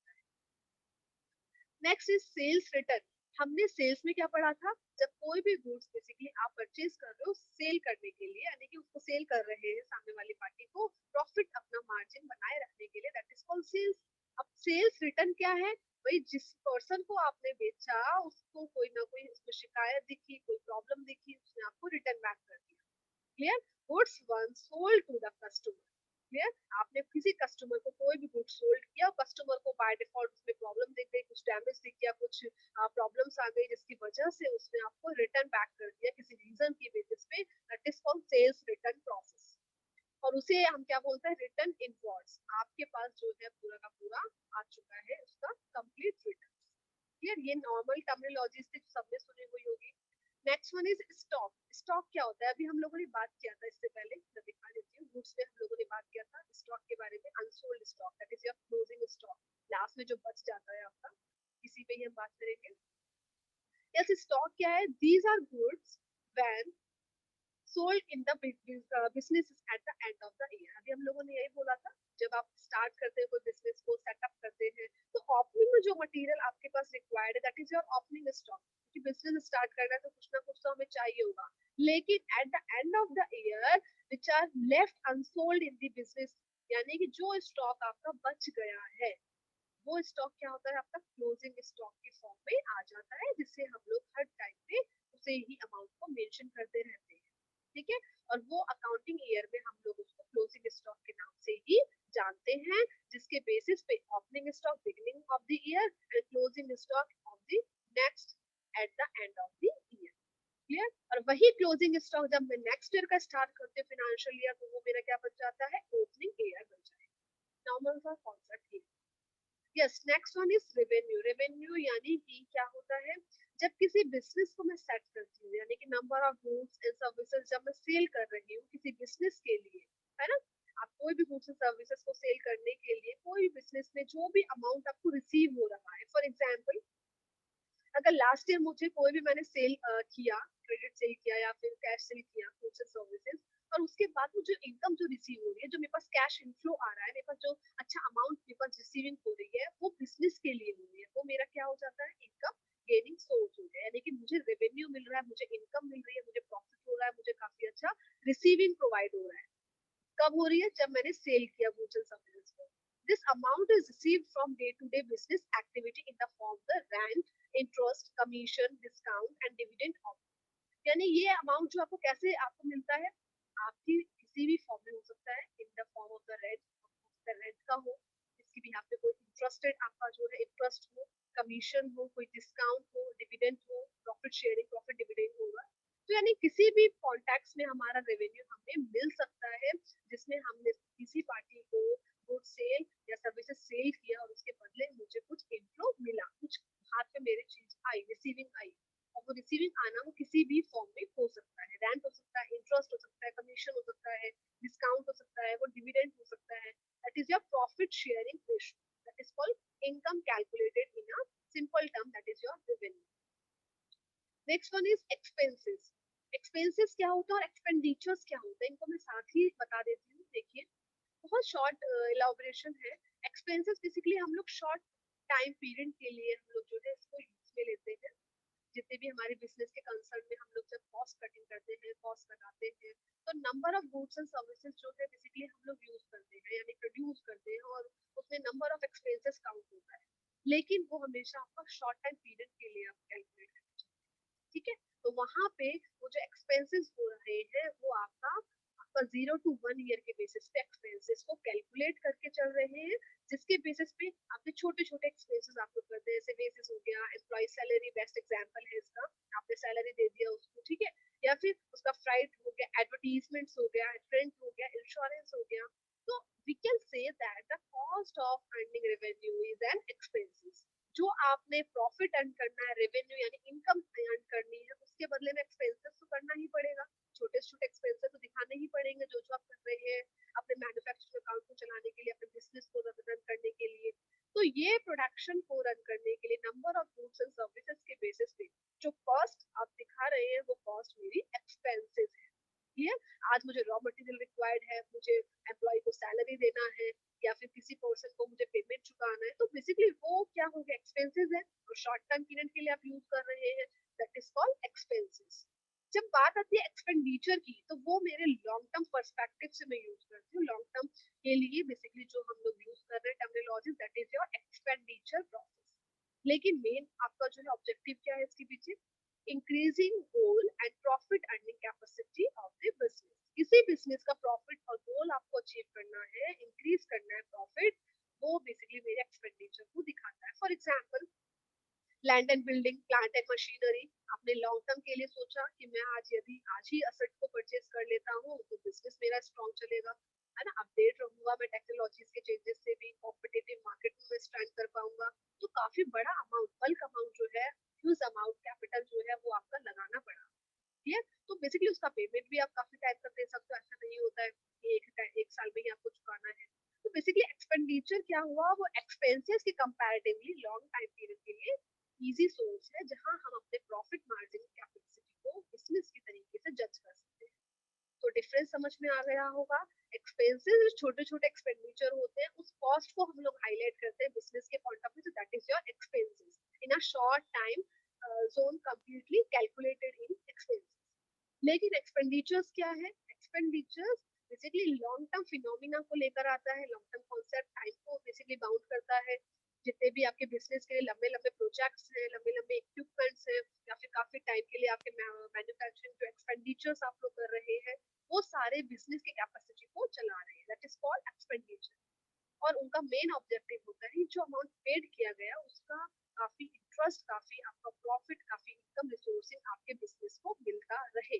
Next is sales return. हमने सेल्स में क्या पढ़ा था? जब कोई भी गुड्स बेसिकली आप परचेज कर रहे हो सेल करने के लिए, यानी कि उसको सेल कर रहे हैं सामने वाली पार्टी को, प्रॉफिट अपना मार्जिन बनाए रखने के लिए, दैट इज कॉल्ड सेल्स। अब सेल्स रिटर्न क्या है? भाई जिस पर्सन को आपने बेचा उसको कोई ना कोई उसमें शिकायत दिखी, कोई प्रॉब्लम दिखी, उसने आपको रिटर्न बैक कर दिया। Clear? Goods once sold to the customer. Clear? आपने किसी कस्टमर को कोई भी गुड्स सोल्ड किया, कस्टमर को बाय डिफॉल्ट उसमें प्रॉब्लम दिख गई, कुछ डैमेज दिख गया, कुछ प्रॉब्लम्स आ गई जिसकी वजह से उसने आपको रिटर्न बैक कर दिया किसी रीजन की बेसिस पे, that is called sales return process. और उसे हम क्या बोलते हैं? Return invoice. आपके पास जो है पूरा का पूरा आ चुका है उसका कंप्लीट रिटर्न। क्लियर? ये नॉर्मल टर्मिनोलॉजी से सबने सुनी हुई होगी। Next one is stock. Stock क्या होता है? अभी हम लोगों ने बात किया था इससे पहले, मैं दिखा देती हूँ, गुड्स में हम लोगों ने बात किया था स्टॉक के बारे में, unsold stock, that is your closing stock, last में जो बच जाता है आपका, इसी पे ही हम बात करेंगे। यस, स्टॉक क्या है? These are goods when sold in the business at the end of the year. अभी हम लोगों ने यही बोला था, जब आप स्टार्ट करते हैं कोई बिजनेस को सेटअप करते हैं, तो ओपनिंग में जो मटेरियल आपके पास रिक्वायर्ड है that is your opening stock, क्योंकि बिजनेस स्टार्ट करना है तो कुछ ना कुछ तो हमें चाहिए होगा। लेकिन at the end of the year which are left unsold in the business, यानी कि जो स्टॉक आपका बच गया है, वो स्टॉक क्या होता है? आपका क्लोजिंग स्टॉक के फॉर्म में आ जाता है, जिससे हम लोग हर टाइम पे उसे ही अमाउंट को मेंशन करते रहते हैं। ठीक है? और वो अकाउंटिंग ईयर में हम लोग उसको क्लोजिंग स्टॉक के नाम से ही जानते हैं, जिसके बेसिस पे opening stock beginning of the year and closing stock of the next eight the end of the year. Clear? और वही क्लोजिंग स्टॉक जब मैं नेक्स्ट ईयर का स्टार्ट करते हैं फाइनेंशियल ईयर, तो वो मेरा क्या बन जाता है? ओपनिंग ईयर बन जाएगा। नॉर्मल सा concept he. Yes, next one is revenue. Revenue यानी कि क्या होता है? जब किसी बिजनेस को मैं सेट करती हूँ, यानी कि number of goods and services जब मैं सेल कर रही हूँ किसी बिजनेस के लिए, है ना? आप कोई भी गुड्स एंड सर्विसेज को सेल करने के लिए कोई भी बिजनेस में जो भी अमाउंट आपको रिसीव हो रहा है, फॉर एग्जाम्पल अगर लास्ट ईयर मुझे कोई भी मैंने सेल किया, क्रेडिट सेल किया या फिर कैश सेल किया गुड्स एंड सर्विसेज, और उसके बाद मुझे इनकम जो रिसीव हो रही है, जो मेरे पास कैश इनफ्लो आ रहा है, मेरे पास जो अच्छा अमाउंट मेरे पास रिसीविंग हो रही है, वो बिजनेस के लिए हो रही है, वो मेरा क्या हो जाता है? इनकम गेनिंग सोर्स हो गया, यानी कि मुझे रेवेन्यू मिल रहा है, मुझे इनकम मिल रही है, मुझे प्रॉफिट हो रहा है, मुझे काफी अच्छा रिसीविंग प्रोवाइड हो रहा है। कब हो रही है? जब मैंने सेल किया गुड्स एंड सर्विसेज को। This amount is received from day-to-day business activity in the form of the rent, interest, commission, discount and dividend of। यानी ये अमाउंट जो आपको कैसे आपको मिलता है? आपकी किसी भी फॉर्म में हो सकता है, in the form of the rent, rent का हो, जिसकी भी यहाँ पे कोई आपका जो है इंटरेस्ट हो, कमीशन हो, कोई डिस्काउंट हो, डिविडेंड हो, प्रॉफिट शेयरिंग, प्रॉफिट डिविडेंड होगा। तो यानी किसी भी कॉन्टेक्स्ट में हमारा रेवेन्यू हमें मिल सकता है जिसमें हमने किसी पार्टी को गुड सेल या सर्विसेज सेल किया और उसके बदले मुझे कुछ इनफ्लो मिला, कुछ हाथ में मेरी चीज आई, रिसीविंग आई। और वो रिसीविंग आना वो किसी भी फॉर्म में हो सकता है, रेंट हो सकता है, इंटरेस्ट हो सकता है, कमीशन हो सकता है, डिस्काउंट हो सकता है, वो डिविडेंड हो सकता है। That is your profit sharing ratio, that is called income calculated in a simple term, that is your revenue. Next one is expenses. Expenses क्या होता है और एक्सपेंडिचर्स क्या होता है, इनको मैं साथ ही बता देती हूँ। देखिए, बहुत शॉर्ट इलाबोरेशन है। एक्सपेंसेस बेसिकली हम लोग शॉर्ट टाइम पीरियड के लिए हम लोग जो है इसको यूज में लेते हैं। जितने भी हमारे बिजनेस के कंसर्न में हम लोग जब कॉस्ट कटिंग करते हैं, कॉस्ट लगाते हैं, तो number of goods and services जो है बेसिकली हम लोग यूज करते हैं यानी प्रोड्यूस करते हैं, और उसमें नंबर ऑफ एक्सपेंसेस काउंट होता है। लेकिन वो हमेशा आपका शॉर्ट टाइम पीरियड के लिए आप कैलकुलेट करते हैं, ठीक है। तो वहां पे वो जो एक्सपेंसेस हो रहे हैं वो आपका आपका 0 to 1 ईयर के बेसिस पे एक्सपेंसेस को कैलकुलेट करके चल रहे हैं, जिसके बेसिस पे आपके छोटे छोटे एक्सपेंसेस आप लोग करते हैं। जैसे बेसिस हो गया एम्प्लॉय सैलरी, बेस्ट एग्जांपल है इसका, आपने सैलरी दे दिया उसको, ठीक है, या फिर उसका फ्राइट हो गया, एडवर्टीजमेंट्स हो गया, रेंट हो गया, इंश्योरेंस हो गया। तो we can say that the cost of earning revenue is an expenses. जो आपने प्रॉफिट अर्न करना है, रेवेन्यू यानी इनकम अर्न करनी है, उसके बदले में एक्सपेंसेस तो करना ही पड़ेगा। छोटे छोटे एक्सपेंसेस तो दिखाने ही पड़ेंगे जो जो आप कर रहे हैं अपने मैन्युफैक्चरिंग अकाउंट को चलाने के लिए, अपने बिजनेस को रन करने के लिए। तो ये प्रोडक्शन को रन करने के लिए number of goods and services के बेसिस पे जो कॉस्ट आप दिखा रहे हैं वो कॉस्ट मेरी एक्सपेंसेस है। ये आज मुझे रॉ मटेरियल रिक्वायर्ड है, मुझे एम्प्लॉय को सैलरी देना है, या फिर किसी पर्सन को मुझे पेमेंट चुकाना है, तो बेसिकली वो क्या हो गया, एक्सपेंसेस है। और शॉर्ट टर्म पीरियड के लिए आप यूज कर रहे हैं, दैट इज कॉल्ड एक्सपेंसेस। जब बात आती है एक्सपेंडिचर की, तो वो मेरे लॉन्ग टर्म पर्सपेक्टिव से मैं यूज करती हूँ। लॉन्ग टर्म के लिए बेसिकली जो हम लोग यूज कर रहे हैं terminology, that is your expenditure process. लेकिन मेन आपका जो है ऑब्जेक्टिव क्या है इसके पीछे, increasing goal and profit earning capacity of the business. किसी बिजनेस का प्रॉफिट और गोल आपको अचीव करना है, इंक्रीज करना है प्रॉफिट, वो बेसिकली मेरे एक्सपेंडिचर को दिखाता है। For example, land and building, plant and machinery, आपने लॉन्ग टर्म के लिए सोचा कि मैं आज ही असेट को परचेज कर लेता हूँ तो बिजनेस मेरा स्ट्रॉन्ग चलेगा, है ना, अपडेट रहूंगा मैं टेक्नोलॉजीज के चेंजेस से भी, कॉम्पिटिटिव मार्केट में मैं स्टैंड कर पाऊंगा। तो काफी बड़ा अमाउंट, बल्क अमाउंट जो है, ह्यूज अमाउंट कैपिटल जो है वो आपका लगाना पड़ा, ठीक है। तो बेसिकली उसका पेमेंट भी आप काफी टाइम तक दे सकते हो, ऐसा नहीं होता है कि एक साल में ही आपको चुकाना है। तो बेसिकली एक्सपेंडिचर क्या हुआ, वो एक्सपेंसेस के कंपैरेटिवली लॉन्ग टाइम पीरियड के लिए इजी सोर्स है जहां हम अपने प्रॉफिट मार्जिन कैपेसिटी को बिजनेस के तरीके से जज कर सकते हैं। तो डिफरेंस समझ में आ गया होगा। एक्सपेंसेस छोटे छोटे एक्सपेंडिचर होते हैं, उस कॉस्ट को हम लोग हाईलाइट करते हैं बिजनेस के point of view, that is your expenses in a short time zone, completely calculated in expenses. लेकिन एक्सपेंडिचर्स क्या है, expenditures basically long term phenomena को लेकर आता है, लॉन्ग टर्म कॉन्सेप्ट, टाइम को बेसिकली बाउंड करता है। जितने भी आपके बिजनेस के लंबे लंबे प्रोजेक्ट्स हैं, लंबे लंबे इक्विपमेंट्स हैं, या फिर काफी टाइम के लिए आपके मैन्युफैक्चरिंग जो एक्सपेंडिचर्स आप लोग कर रहे हैं, वो सारे बिजनेस की कैपेसिटी को चला रहे हैं, दैट इज कॉल्ड एक्सपेंडिचर। और उनका मेन ऑब्जेक्टिव होता है जो अमाउंट पेड किया गया उसका काफी इंटरेस्ट, काफी आपका प्रॉफिट, काफी इनकम रिसोर्सिंग आपके बिजनेस को मिलता रहे।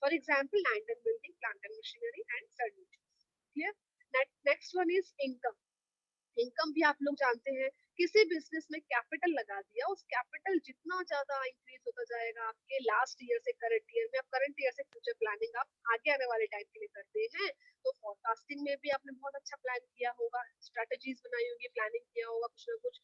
For example, land and building, plant and machinery and furniture, clear. Next one is income. Income भी आप लोग जानते हैं, किसी बिजनेस में कैपिटल लगा दिया, उस कैपिटल जितना ज्यादा इंक्रीज होता जाएगा आपके लास्ट ईयर से करंट ईयर में, अब करंट ईयर से फ्यूचर प्लानिंग आप आगे आने वाले टाइम के लिए करते हैं, तो फोरकास्टिंग में भी आपने बहुत अच्छा प्लान किया होगा, स्ट्रेटेजीज बनाई होंगी, प्लानिंग किया होगा, कुछ ना कुछ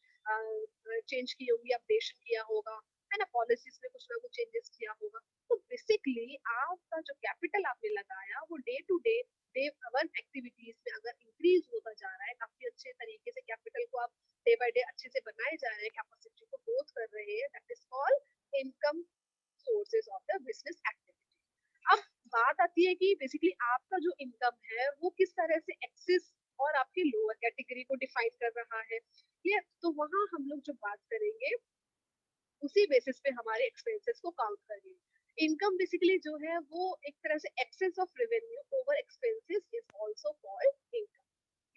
चेंज की होंगी, अपडेशन किया होगा, है ना, पॉलिसीज में कुछ ना कुछ चेंजेस किया होगा। तो बेसिकली आपका जो कैपिटल आपने लगाया वो day to day day one activities में अगर इंक्रीज होता जा रहा है, काफी अच्छे तरीके से कैपिटल को आप डे बाय डे अच्छे से बनाए जा रहे हैं, कैपेसिटी को ग्रोथ कर रहे हैं, that is called income sources of the business activity. अब बात आती है कि बेसिकली आपका जो इनकम है वो किस तरह से एक्सिस और आपकी लोअर कैटेगरी को डिफाइन कर रहा है, ये तो वहां हम लोग जो बात करेंगे उसी बेसिस पे हमारे एक्सपेंसेस को काउंट करेंगे। इनकम बेसिकली जो है वो एक तरह से excess of revenue over expenses is also called income.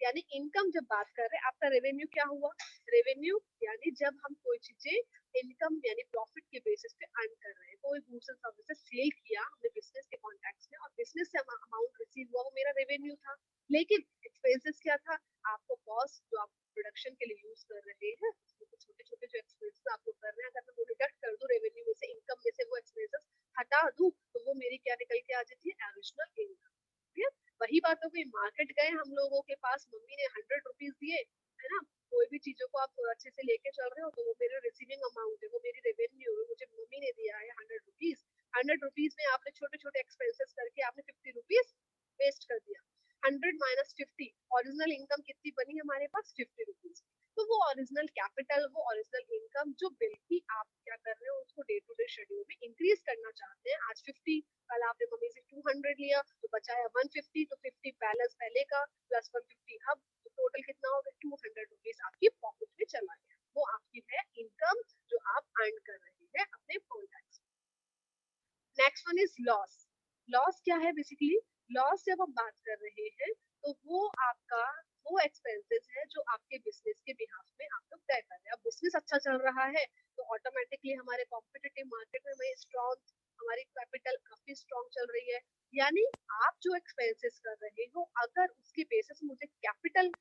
यानी इनकम जब बात कर रहे हैं, आपका रेवेन्यू क्या हुआ? रेवेन्यू यानी जब हम कोई चीजें इनकम यानी प्रॉफिट के बेसिस पे अर्न कर रहे हैं, कोई गुड्स एंड सर्विसेज सेल किया हमने बिजनेस के कॉन्टेक्स्ट में और बिजनेस से अमाउंट रिसीव हुआ, वो मेरा रेवेन्यू था। लेकिन एक्सपेंसेस क्या था? आपको कॉस्ट जो आप प्रोडक्शन के लिए यूज कर रहे हैं, छोटे छोटे जो एक्सपेंसेस आप लोग कर रहे हैं, अगर मैं वो डिडक्ट कर दूं रेवेन्यू में से, इनकम में से वो एक्सपेंसेस हटा दूं, तो वो मेरी क्या निकल के आ जाती है? Additional income. वही बात हो गई, मार्केट गए हम लोगों के पास, मम्मी ने 100 रुपीज दिए, है ना, कोई भी चीजों को आप अच्छे से लेके चल रहे हो, तो वो मेरे रिसीविंग अमाउंट है, वो मेरी रेवेन्यू है, मुझे मम्मी ने दिया है 100 रुपीज। 100 रुपीज में आपने छोटे छोटे एक्सपेंसेस करके आपने 50 रुपीज वेस्ट कर दिया। 100 - 50, ओरिजिनल इनकम कितनी बनी हमारे पास? 50 रुपीज। तो वो ओरिजिनल कैपिटल, वो ओरिजिनल इनकम जो बिल्कुल आप क्या कर रहे हो, उसको डे टू डे शेड्यूल में इंक्रीज करना चाहते हैं। आज 50, कल आपने मम्मी से 200 लिया तो बचाया 150, तो 50 बैलेंस पहले का प्लस 150 अब, तो टोटल कितना हो गया? 200 रुपीज आपकी पॉकेट में चला गया। वो आपकी है इनकम जो आप अर्न कर रहे हैं अपने contact. Next one is loss. Loss क्या है? बेसिकली लॉस जब हम बात कर रहे हैं, तो वो आपका वो एक्सपेंसेस है जो आपके बिजनेस के बिहाफ में आप लोग तय कर रहे हैं। अब बिजनेस अच्छा चल रहा है तो ऑटोमेटिकली हमारे कॉम्पिटिटिव मार्केट में हमारी स्ट्रॉन्ग, हमारी कैपिटल काफी स्ट्रॉन्ग चल रही है। यानी आप जो एक्सपेंसेस कर रहे हो, अगर उसके बेसिस मुझे कैपिटल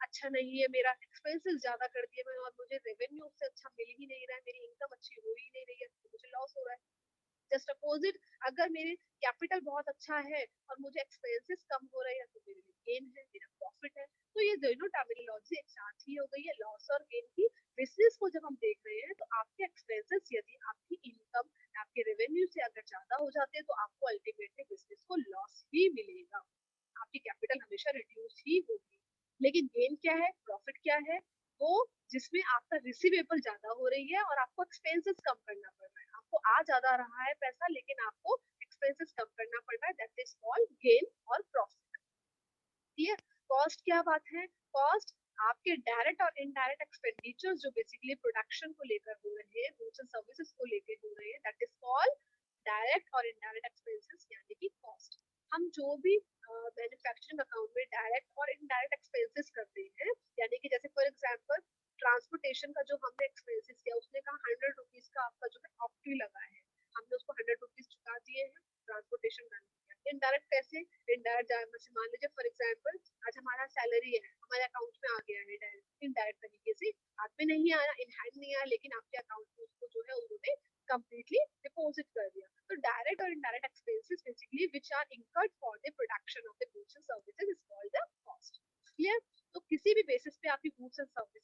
अच्छा नहीं है, मेरा एक्सपेंसेस ज्यादा कर दिए मैं और मुझे रेवेन्यू उससे अच्छा मिल ही नहीं रहा है, मेरी इनकम अच्छी हो ही नहीं रही है, तो मुझे लॉस हो रहा है। जस्ट अपोजिट, अगर मेरे कैपिटल बहुत अच्छा है और मुझे एक्सपेंसेस कम हो रहे हैं, तो मेरे लिए गेन है, मेरा प्रॉफिट है। तो ये दोनों टर्मिनोलॉजी एक साथ ही हो गई है, लॉस और गेन की। बिजनेस को जब हम देख रहे हैं, तो आपके एक्सपेंसेस यदि आपकी इनकम आपके रेवेन्यू से अगर ज्यादा हो जाते हैं, तो आपको अल्टीमेटली बिजनेस को लॉस ही मिलेगा, आपकी कैपिटल हमेशा रिड्यूस ही होगी। लेकिन गेन क्या है, प्रॉफिट क्या है? वो जिसमें आपका रिसीवेबल ज्यादा हो रही है और आपको एक्सपेंसेस कम करना पड़ रहा है, आपको आ ज्यादा रहा है पैसा लेकिन आपको एक्सपेंसेस कम करना पड़ रहा है, दैट इज कॉल्ड गेन और प्रॉफिट। ठीक है। कॉस्ट क्या बात है? कॉस्ट आपके डायरेक्ट और इनडायरेक्ट एक्सपेंडिचर्स जो बेसिकली प्रोडक्शन को लेकर हो रहे हैं, गुड्स एंड सर्विसेज को लेकर हो रहे हैं, दैट इज कॉल्ड डायरेक्ट और इनडायरेक्ट एक्सपेंसेस यानी कि कॉस्ट। हम जो भी मैन्युफैक्चरिंग अकाउंट में डायरेक्ट और इनडायरेक्ट एक्सपेंसेस करते हैं, यानी कि जैसे फॉर एग्जांपल ट्रांसपोर्टेशन का जो हमने एक्सपेंसेस किया, उसने कहा 100 रुपीज का आपका जो है ऑक्टी लगा है, हमने उसको 100 रुपीज चुका दिए हैं, ट्रांसपोर्टेशन रन किया। इनडायरेक्ट कैसे? इनडायरेक्ट मान लीजिए फॉर एग्जाम्पल आज हमारा सैलरी है, हमारे अकाउंट में आ गया है डायरेक्ट, इनडायरेक्ट तरीके से हाथ में नहीं आया, इन हैंड नहीं आया, लेकिन आपके अकाउंट में उसको जो है उन्होंने completely deposit कर दिया। तो डायरेक्ट और indirect expenses basically which are incurred for the production of the goods and services is called the cost। Clear? तो किसी भी बेसिस पे आपकी गुड्स एंड सर्विसेज